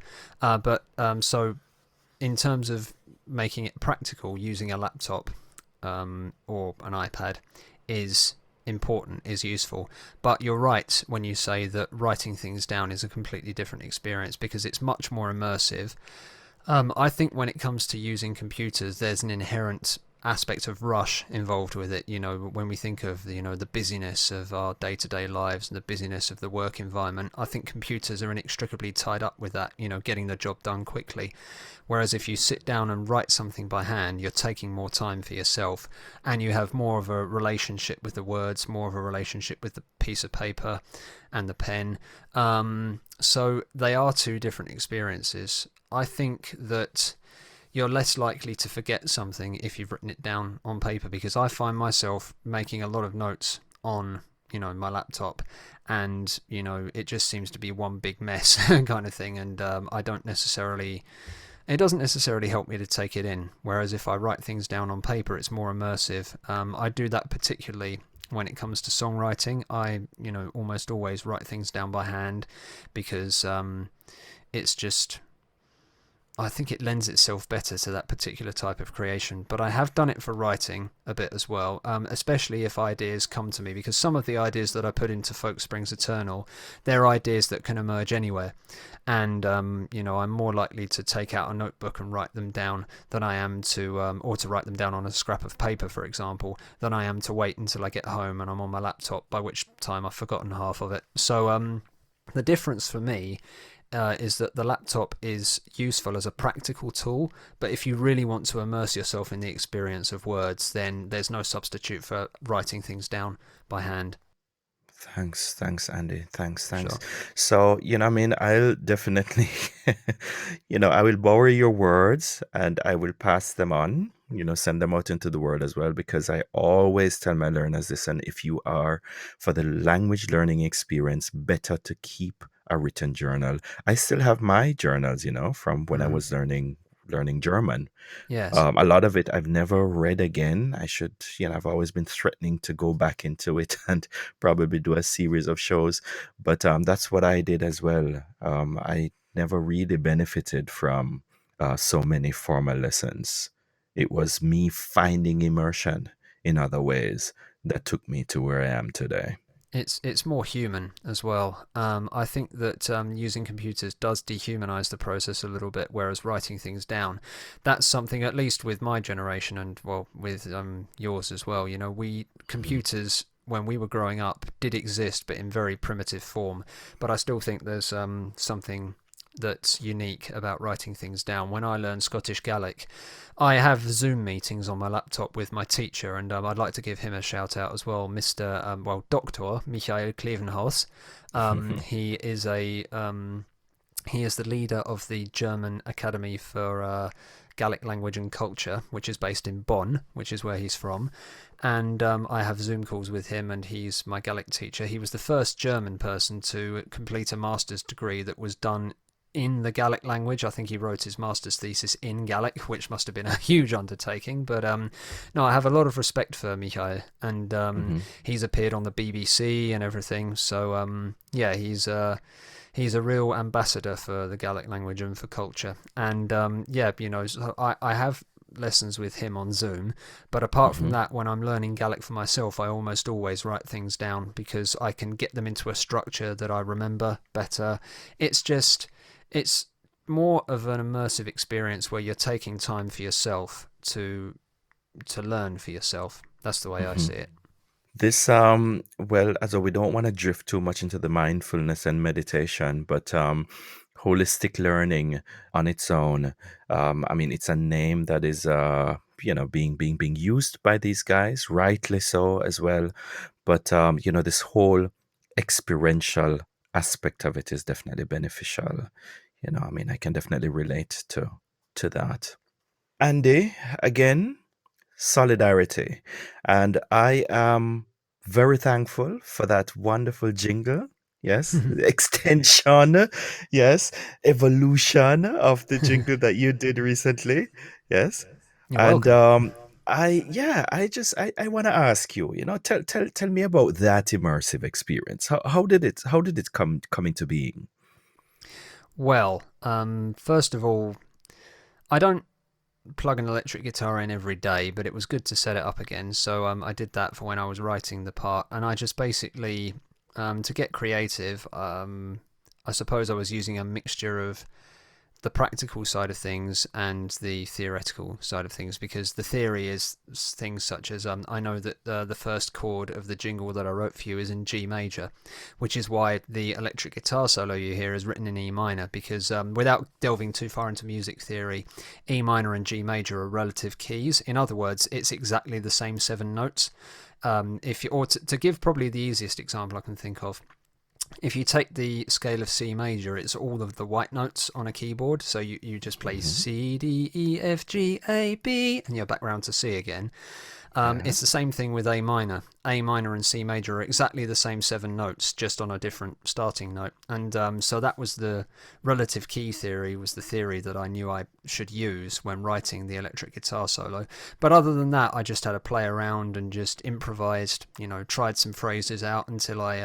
So in terms of making it practical, using a laptop or an iPad is important, is useful. But you're right when you say that writing things down is a completely different experience, because it's much more immersive. I think when it comes to using computers, there's an inherent aspect of rush involved with it. When we think of the busyness of our day-to-day lives and the busyness of the work environment, I think computers are inextricably tied up with that. Getting the job done quickly. Whereas if you sit down and write something by hand, you're taking more time for yourself, and you have more of a relationship with the words, more of a relationship with the piece of paper and the pen. So they are two different experiences. I think that you're less likely to forget something if you've written it down on paper, because I find myself making a lot of notes on my laptop, and it just seems to be one big mess kind of thing, and it doesn't necessarily help me to take it in. Whereas if I write things down on paper, it's more immersive. I do that particularly when it comes to songwriting. I almost always write things down by hand, because it's just, I think it lends itself better to that particular type of creation. But I have done it for writing a bit as well, especially if ideas come to me, because some of the ideas that I put into Folk Springs Eternal, they're ideas that can emerge anywhere. And, I'm more likely to take out a notebook and write them down than I am or to write them down on a scrap of paper, for example, than I am to wait until I get home and I'm on my laptop, by which time I've forgotten half of it. So, the difference for me is that the laptop is useful as a practical tool, but if you really want to immerse yourself in the experience of words, then there's no substitute for writing things down by hand. Thanks, Andy. Thanks. Sure. So, I mean, I'll definitely, I will borrow your words and I will pass them on, send them out into the world as well, because I always tell my learners this, and if you are for the language learning experience, better to keep a written journal. I still have my journals, from when I Hmm. was learning German. Yes. A lot of it I've never read again. I should, I've always been threatening to go back into it and probably do a series of shows. But that's what I did as well. I never really benefited from so many formal lessons. It was me finding immersion in other ways that took me to where I am today. It's more human as well. I think that using computers does dehumanize the process a little bit, whereas writing things down, that's something, at least with my generation and, well, with yours as well. We Mhm. computers, when we were growing up, did exist, but in very primitive form. But I still think there's something that's unique about writing things down. When I learned Scottish Gaelic, I have Zoom meetings on my laptop with my teacher, and I'd like to give him a shout out as well, Mr. Dr. Michael Klevenhaus. He is he is the leader of the German Academy for Gaelic Language and Culture, which is based in Bonn, which is where he's from. And I have Zoom calls with him, and he's my Gaelic teacher. He was the first German person to complete a master's degree that was done in the Gaelic language. I think he wrote his master's thesis in Gaelic, which must have been a huge undertaking. But no, I have a lot of respect for Michael, and Hmm. he's appeared on the BBC and everything. So yeah, he's a real ambassador for the Gaelic language and for culture. And yeah, so I have lessons with him on Zoom, but apart from Hmm. that, when I'm learning Gaelic for myself, I almost always write things down because I can get them into a structure that I remember better. It's just, it's more of an immersive experience where you're taking time for yourself to learn for yourself. That's the way I Hmm. see it. This, well, as we don't want to drift too much into the mindfulness and meditation, but holistic learning on its own. I mean, it's a name that is, being used by these guys, rightly so as well. But this whole experiential aspect of it is definitely beneficial. I mean, I can definitely relate to that. Andy, again, solidarity. And I am very thankful for that wonderful jingle. Yes, extension. Yes, evolution of the jingle that you did recently. Yes. You're And welcome. I want to ask you, tell me about that immersive experience. How did it come into being? Well, first of all, I don't plug an electric guitar in every day, but it was good to set it up again. So I did that for when I was writing the part, and I just basically, to get creative, I suppose I was using a mixture of the practical side of things and the theoretical side of things, because the theory is things such as I know that the first chord of the jingle that I wrote for you is in G major, which is why the electric guitar solo you hear is written in E minor, because without delving too far into music theory, E minor and G major are relative keys. In other words, it's exactly the same seven notes. If you, or to give probably the easiest example I can think of, if you take the scale of C major, it's all of the white notes on a keyboard. So you just play Hmm. C, D, E, F, G, A, B, and you're back round to C again. Yeah. It's the same thing with A minor. A minor and C major are exactly the same seven notes, just on a different starting note. And so that was the relative key theory, was the theory that I knew I should use when writing the electric guitar solo. But other than that, I just had to play around and just improvised, tried some phrases out until I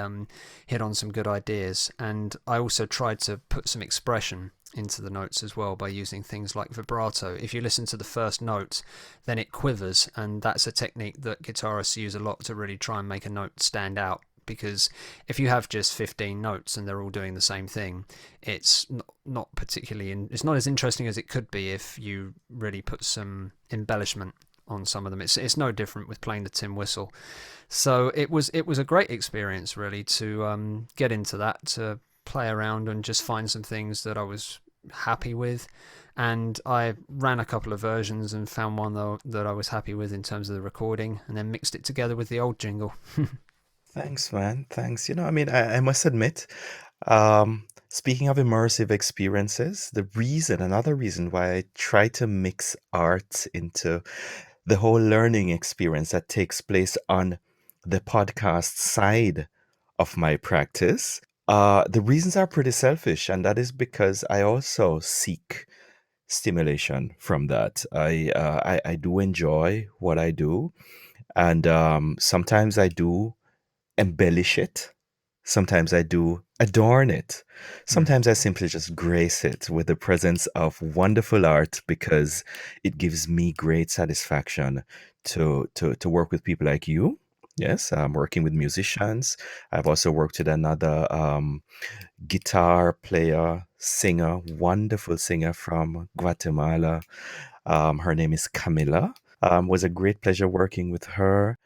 hit on some good ideas. And I also tried to put some expression into the notes as well by using things like vibrato. If you listen to the first note, then it quivers, and that's a technique that guitarists use a lot to really try and make a note stand out. Because if you have just 15 notes and they're all doing the same thing, it's not particularly it's not as interesting as it could be if you really put some embellishment on some of them. It's no different with playing the tin whistle. So it was a great experience really to get into that, to play around and just find some things that I was happy with. And I ran a couple of versions and found one that I was happy with in terms of the recording, and then mixed it together with the old jingle. Thanks, man. Thanks. I must admit, speaking of immersive experiences, another reason why I try to mix art into the whole learning experience that takes place on the podcast side of my practice, the reasons are pretty selfish, and that is because I also seek stimulation from that. I do enjoy what I do, and sometimes I do embellish it. Sometimes I do adorn it. Mm. Sometimes I simply just grace it with the presence of wonderful art because it gives me great satisfaction to work with people like you. Yes, I'm working with musicians. I've also worked with another guitar player, singer, wonderful singer from Guatemala. Her name is Camila. Was a great pleasure working with her.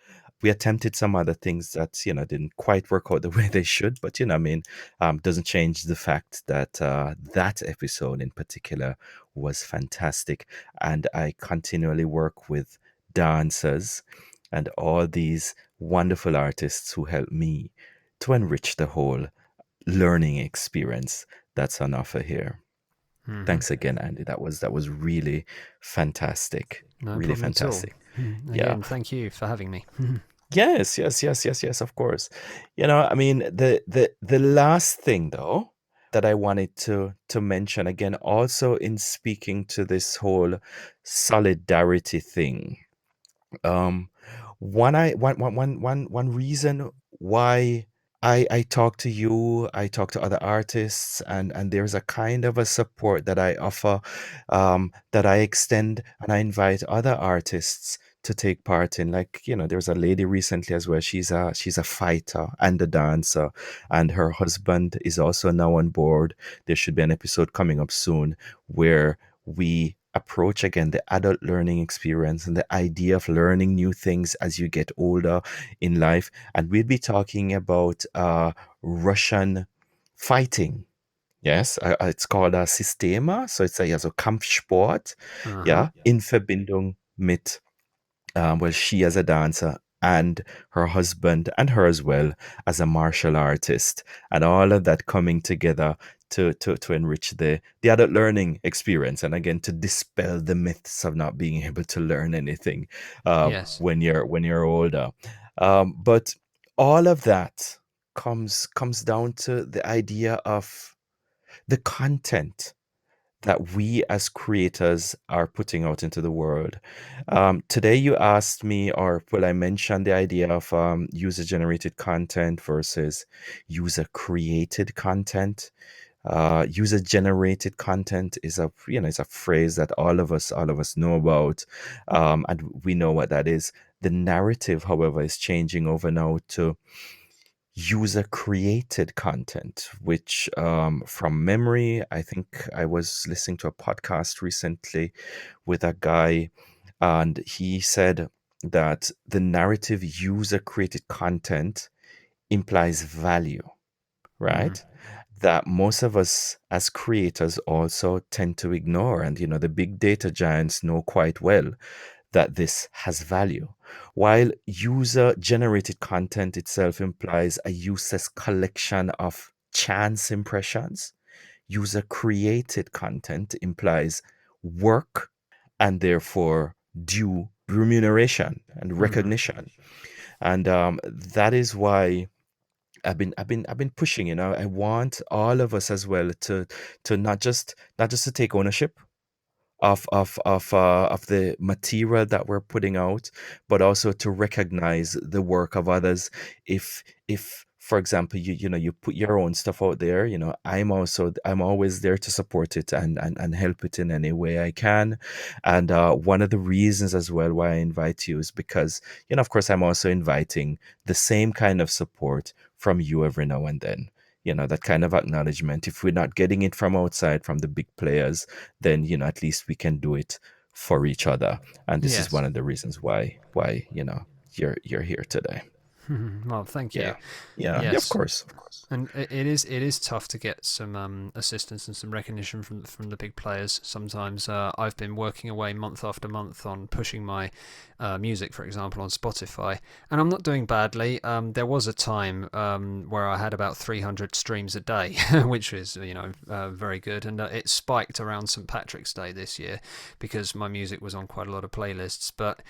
We attempted some other things that didn't quite work out the way they should, but doesn't change the fact that that episode in particular was fantastic, and I continually work with dancers and all these wonderful artists who help me to enrich the whole learning experience that's on offer here. Hmm. Thanks again, Andy. That was really fantastic. No Really problem at all. fantastic. Yeah. Again, thank you for having me. Yes, yes, yes, yes, yes, of course. The last thing though that I wanted to mention again, also in speaking to this whole solidarity thing. Um, one reason why I talk to you, I talk to other artists, and there's a kind of a support that I offer, that I extend, and I invite other artists to take part in. Like, there's a lady recently as well. She's a fighter and a dancer, and her husband is also now on board. There should be an episode coming up soon where we approach again the adult learning experience and the idea of learning new things as you get older in life. And we'll be talking about Russian fighting. Yes, it's called a Systema. So it's a Kampfsport. Uh huh. Yeah, in Verbindung mit well, she as a dancer and her husband and her as well as a martial artist, and all of that coming together to enrich the adult learning experience, and again to dispel the myths of not being able to learn anything Yes. when you're older. But all of that comes down to the idea of the content that we as creators are putting out into the world. Today, you asked me, or well, I mentioned the idea of user generated content versus user created content. User generated content is a phrase that all of us know about, and we know what that is. The narrative, however, is changing over now to user created content, which, from memory, I think I was listening to a podcast recently with a guy, and he said that the narrative user created content implies value, Mm. right? That most of us as creators also tend to ignore. And, the big data giants know quite well that this has value. While user generated content itself implies a useless collection of chance impressions, user created content implies work and therefore due remuneration and Hmm. recognition. And that is why I've been pushing. I want all of us as well to not just to take ownership of the material that we're putting out, but also to recognize the work of others. If for example you put your own stuff out there, I'm always there to support it and help it in any way I can. And one of the reasons as well why I invite you is because of course I'm also inviting the same kind of support from you every now and then. That kind of acknowledgement. If we're not getting it from outside, from the big players, then at least we can do it for each other. And this is Yes. one of the reasons why you're here today. Well, thank you. Yeah. Yeah, of Yes, course. and it is tough to get some assistance and some recognition from the big players. Sometimes I've been working away month after month on pushing my music, for example, on Spotify, and I'm not doing badly. There was a time where I had about 300 streams a day, which is very good, and it spiked around St Patrick's Day this year because my music was on quite a lot of playlists. But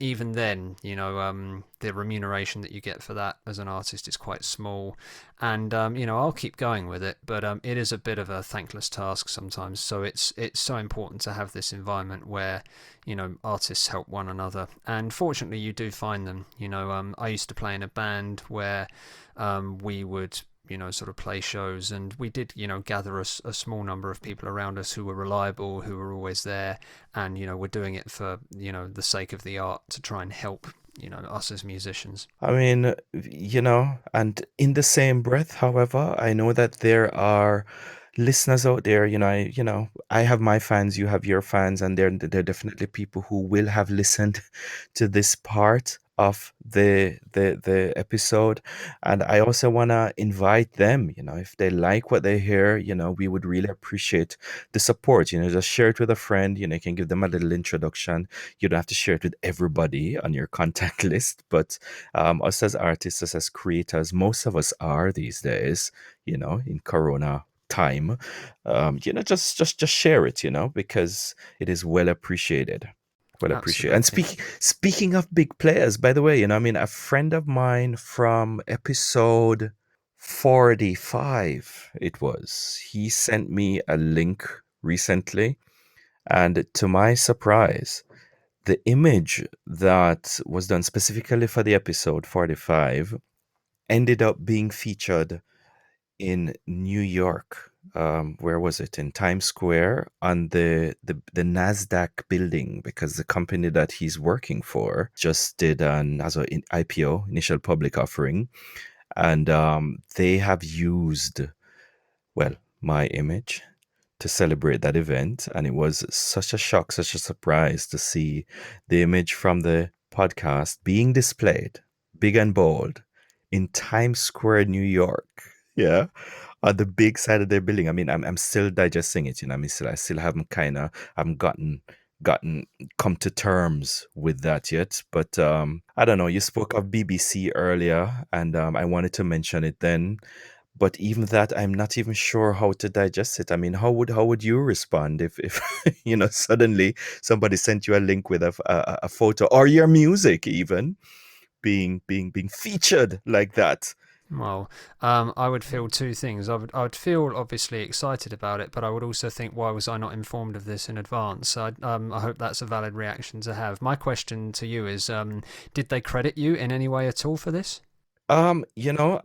even then, the remuneration that you get for that as an artist is quite small, and I'll keep going with it, but it is a bit of a thankless task sometimes. So it's so important to have this environment where artists help one another, and fortunately you do find them. I used to play in a band where we would sort of play shows, and we did gather a small number of people around us who were reliable, who were always there, and we're doing it for the sake of the art to try and help us as musicians. I mean, and in the same breath, however, I know that there are listeners out there, I have my fans, you have your fans, and there are definitely people who will have listened to this part of the episode. And I also want to invite them, if they like what they hear, we would really appreciate the support. Just share it with a friend. You can give them a little introduction. You don't have to share it with everybody on your contact list, but us as artists, us as creators, most of us are these days, in Corona time. Just share it, because it is well appreciated. Well appreciated. And Absolutely. speaking of big players, by the way, a friend of mine from episode 45, it was, he sent me a link recently, and to my surprise, the image that was done specifically for the episode 45 ended up being featured in New York. Where was it? In Times Square on the NASDAQ building, because the company that he's working for just did an IPO, initial public offering, and they have used, well, my image to celebrate that event. And it was such a shock, such a surprise to see the image from the podcast being displayed big and bold in Times Square, New York. Yeah. On the big side of their building. I mean, I'm still digesting it, I mean, I still haven't gotten come to terms with that yet. But I don't know. You spoke of BBC earlier, and I wanted to mention it then, but even that, I'm not even sure how to digest it. I mean, how would you respond if suddenly somebody sent you a link with a photo or your music even being featured like that? Well, I would feel two things. I would feel obviously excited about it, but I would also think, why was I not informed of this in advance? I hope that's a valid reaction to have. My question to you is, did they credit you in any way at all for this? I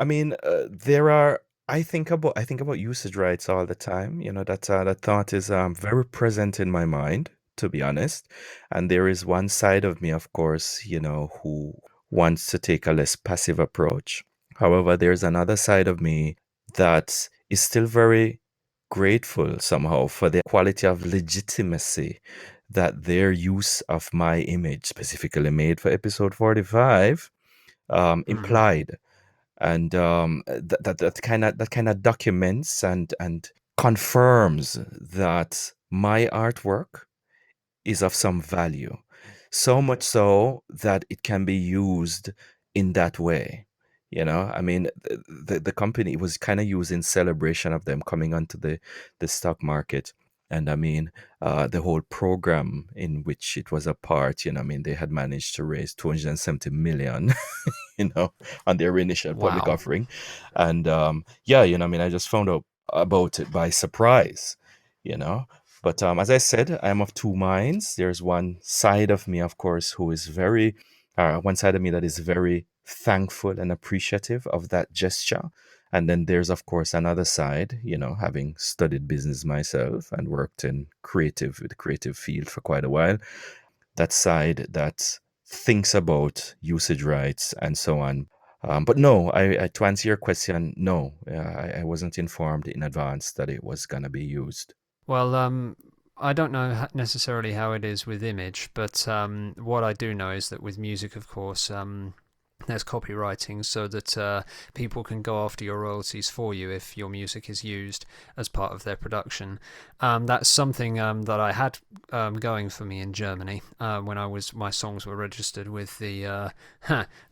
mean, there are. I think about usage rights all the time. That thought is very present in my mind, to be honest. And there is one side of me, of course, who wants to take a less passive approach. However, there's another side of me that is still very grateful somehow for the quality of legitimacy that their use of my image, specifically made for episode 45, Hmm. implied. And that kind of documents and confirms that my artwork is of some value, so much so that it can be used in that way. I mean, the company was kind of used in celebration of them coming onto the stock market. And I mean, the whole program in which it was a part, I mean, they had managed to raise 270 million, you know, on their initial public Wow. offering. And yeah, I mean, I just found out about it by surprise, you know. But as I said, I am of two minds. There's one side of me, of course, who is one side of me that is very thankful and appreciative of that gesture. And then there's, of course, another side, having studied business myself and worked in the creative field for quite a while, that side that thinks about usage rights and so on. But no, to answer your question, no, I wasn't informed in advance that it was going to be used. Well, I don't know necessarily how it is with image, but what I do know is that with music, of course, there's copywriting so that people can go after your royalties for you if your music is used as part of their production. That's something that I had going for me in Germany when my songs were registered with the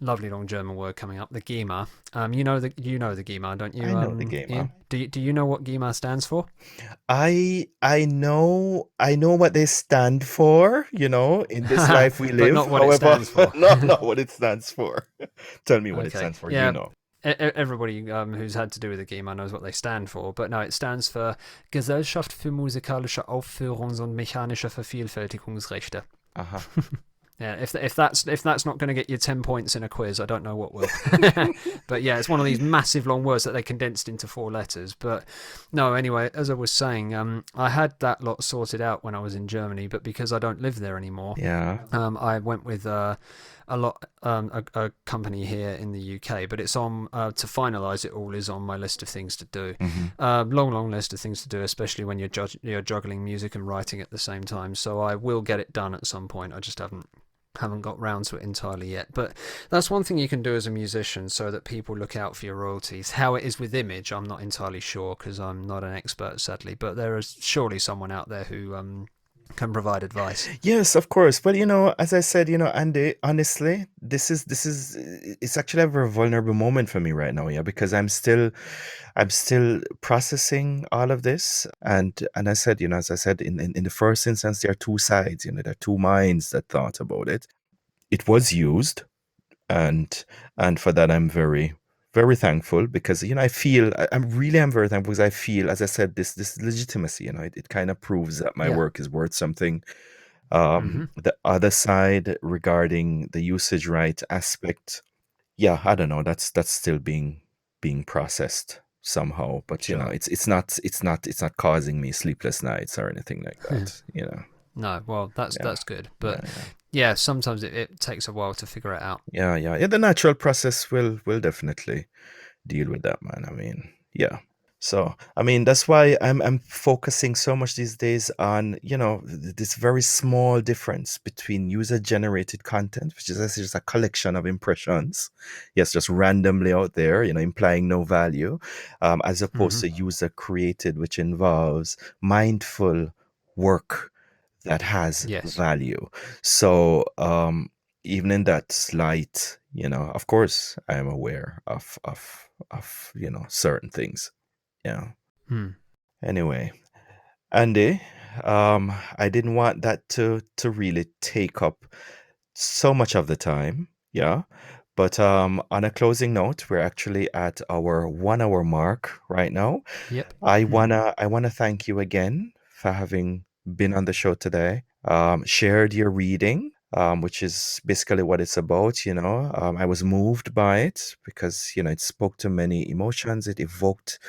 lovely long German word coming up, the GEMA. You know the GEMA, don't you, I know the game, huh? Ian? Do you know what GEMA stands for? I know what they stand for, in this life we But live. not what it However, stands for. not what it stands for. Tell me what it Okay, stands for, yeah. Everybody who's had to do with the GEMA knows what they stand for, but no, it stands for Gesellschaft für musikalische Aufführungs- und mechanische Vervielfältigungsrechte. Uh-huh. Yeah, if that's not going to get you 10 points in a quiz, I don't know what will. But yeah, it's one of these massive long words that they condensed into 4 letters. But no, anyway, as I was saying, I had that lot sorted out when I was in Germany, but because I don't live there anymore, Yeah. I went with a company here in the UK, but it's on to finalise it all is on my list of things to do. Mm-hmm. Long list of things to do, especially when you're juggling music and writing at the same time. So I will get it done at some point. I just haven't got round to it entirely yet. But that's one thing you can do as a musician so that people look out for your royalties. How it is with image, I'm not entirely sure because I'm not an expert, sadly. But there is surely someone out there who can provide advice. Yes, of course. But as I said, Andy, honestly, this is it's actually a very vulnerable moment for me right now, yeah, because I'm still processing all of this. And I said, as I said, in the first instance, there are two sides, there are two minds that thought about it. It was used, and for that I'm very, very thankful, because I feel I'm very thankful, because I feel, as I said, this legitimacy, it kind of proves that my Yeah. work is worth something. Mm-hmm. The other side, regarding the usage right aspect, yeah, I don't know, that's still being processed somehow, but Sure. it's not causing me sleepless nights or anything like that. No, well, Yeah, that's good. yeah, But yeah. yeah, sometimes it takes a while to figure it out. Yeah, the natural process will definitely deal with that, man. I mean, yeah. So, I mean, that's why I'm focusing so much these days on, this very small difference between user generated content, which is actually just a collection of impressions, yes, just randomly out there, implying no value, as opposed Mm-hmm. to user created, which involves mindful work that has Yes. value. So, even in that light, of course, I am aware of certain things. Yeah. Hmm. Anyway, Andy, I didn't want that to really take up so much of the time. Yeah. But on a closing note, we're actually at our 1 hour mark right now. Yep. I Hmm. wanna thank you again for having been on the show today. Shared your reading, which is basically what it's about. I was moved by it because it spoke to many emotions. It evoked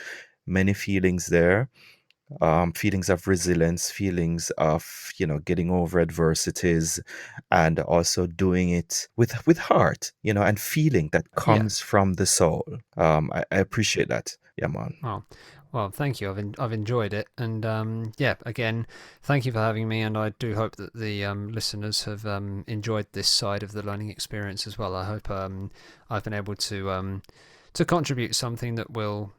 many feelings there, feelings of resilience, feelings of getting over adversities, and also doing it with heart, and feeling that Yeah. comes from the soul. I appreciate that. Yeah, man. Oh, well, thank you. I've enjoyed it, and yeah, again, thank you for having me. And I do hope that the listeners have enjoyed this side of the learning experience as well. I hope I've been able to contribute something that will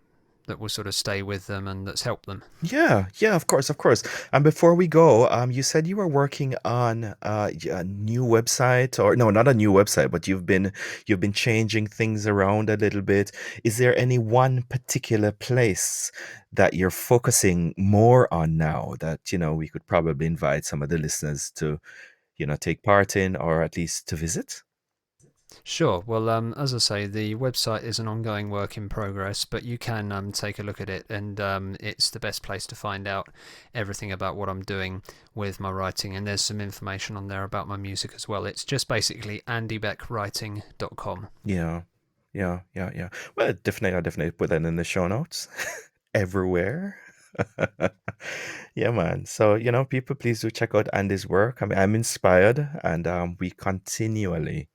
sort of stay with them and that's helped them. Yeah, of course, of course. And before we go, you said you were working on a new website, or no, not a new website, but you've been changing things around a little bit. Is there any one particular place that you're focusing more on now that we could probably invite some of the listeners to take part in, or at least to visit? Sure. Well, as I say, the website is an ongoing work in progress, but you can take a look at it, and it's the best place to find out everything about what I'm doing with my writing. And there's some information on there about my music as well. It's just basically andybeckwriting.com. Yeah, yeah. Well, I'll definitely put that in the show notes everywhere. Yeah, man. So, people, please do check out Andy's work. I mean, I'm inspired, and we continually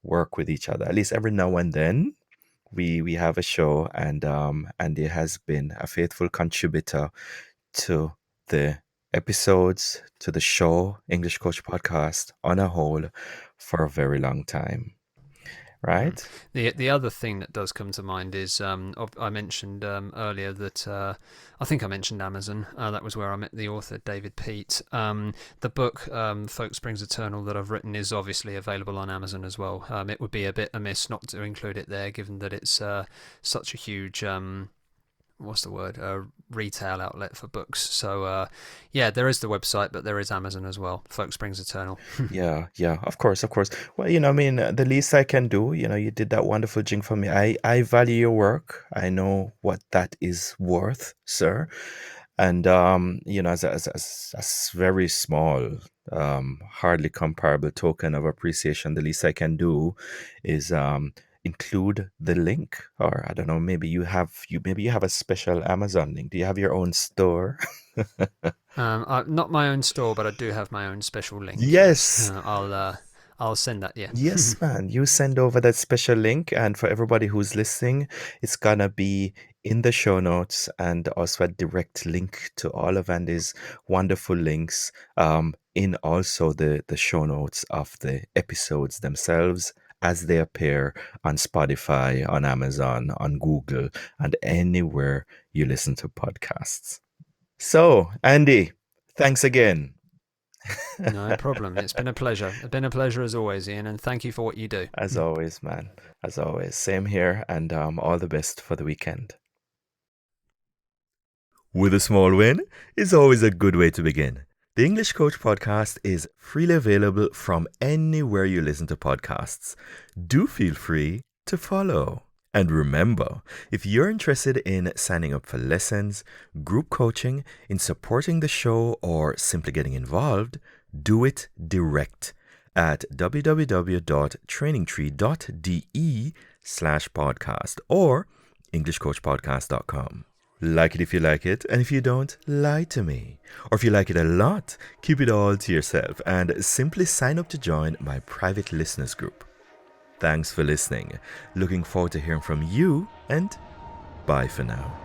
work with each other. At least every now and then, we have a show, and Andy has been a faithful contributor to the episodes, to the show, English Coach Podcast on a whole, for a very long time. right? The other thing that does come to mind is I mentioned earlier that I think I mentioned Amazon. That was where I met the author David Peat. The book Folk Springs Eternal that I've written is obviously available on Amazon as well. It would be a bit amiss not to include it there, given that it's such a huge what's the word, retail outlet for books. So yeah, there is the website, but there is Amazon as well. Folk Springs Eternal. Yeah, yeah, of course, of course. Well, I mean, the least I can do, you did that wonderful jing for me. I value your work. I know what that is worth, sir. And as very small, hardly comparable token of appreciation, the least I can do is include the link. Or I don't know, maybe you have a special Amazon link. Do you have your own store? Not my own store, but I do have my own special link. Yes, Yes. I'll send that. Yeah. Yes, man. You send over that special link, and for everybody who's listening, it's gonna be in the show notes and also a direct link to all of Andy's wonderful links in also the show notes of the episodes themselves as they appear on Spotify, on Amazon, on Google, and anywhere you listen to podcasts. So, Andy, thanks again. No problem. It's been a pleasure. It's been a pleasure as always, Ian, and thank you for what you do. As always, man. As always. Same here, and all the best for the weekend. With a small win is always a good way to begin. The English Coach podcast is freely available from anywhere you listen to podcasts. Do feel free to follow. And remember, if you're interested in signing up for lessons, group coaching, in supporting the show, or simply getting involved, do it direct at www.trainingtree.de/podcast or englishcoachpodcast.com. Like it if you like it, and if you don't, lie to me. Or if you like it a lot, keep it all to yourself and simply sign up to join my private listeners group. Thanks for listening. Looking forward to hearing from you, and bye for now.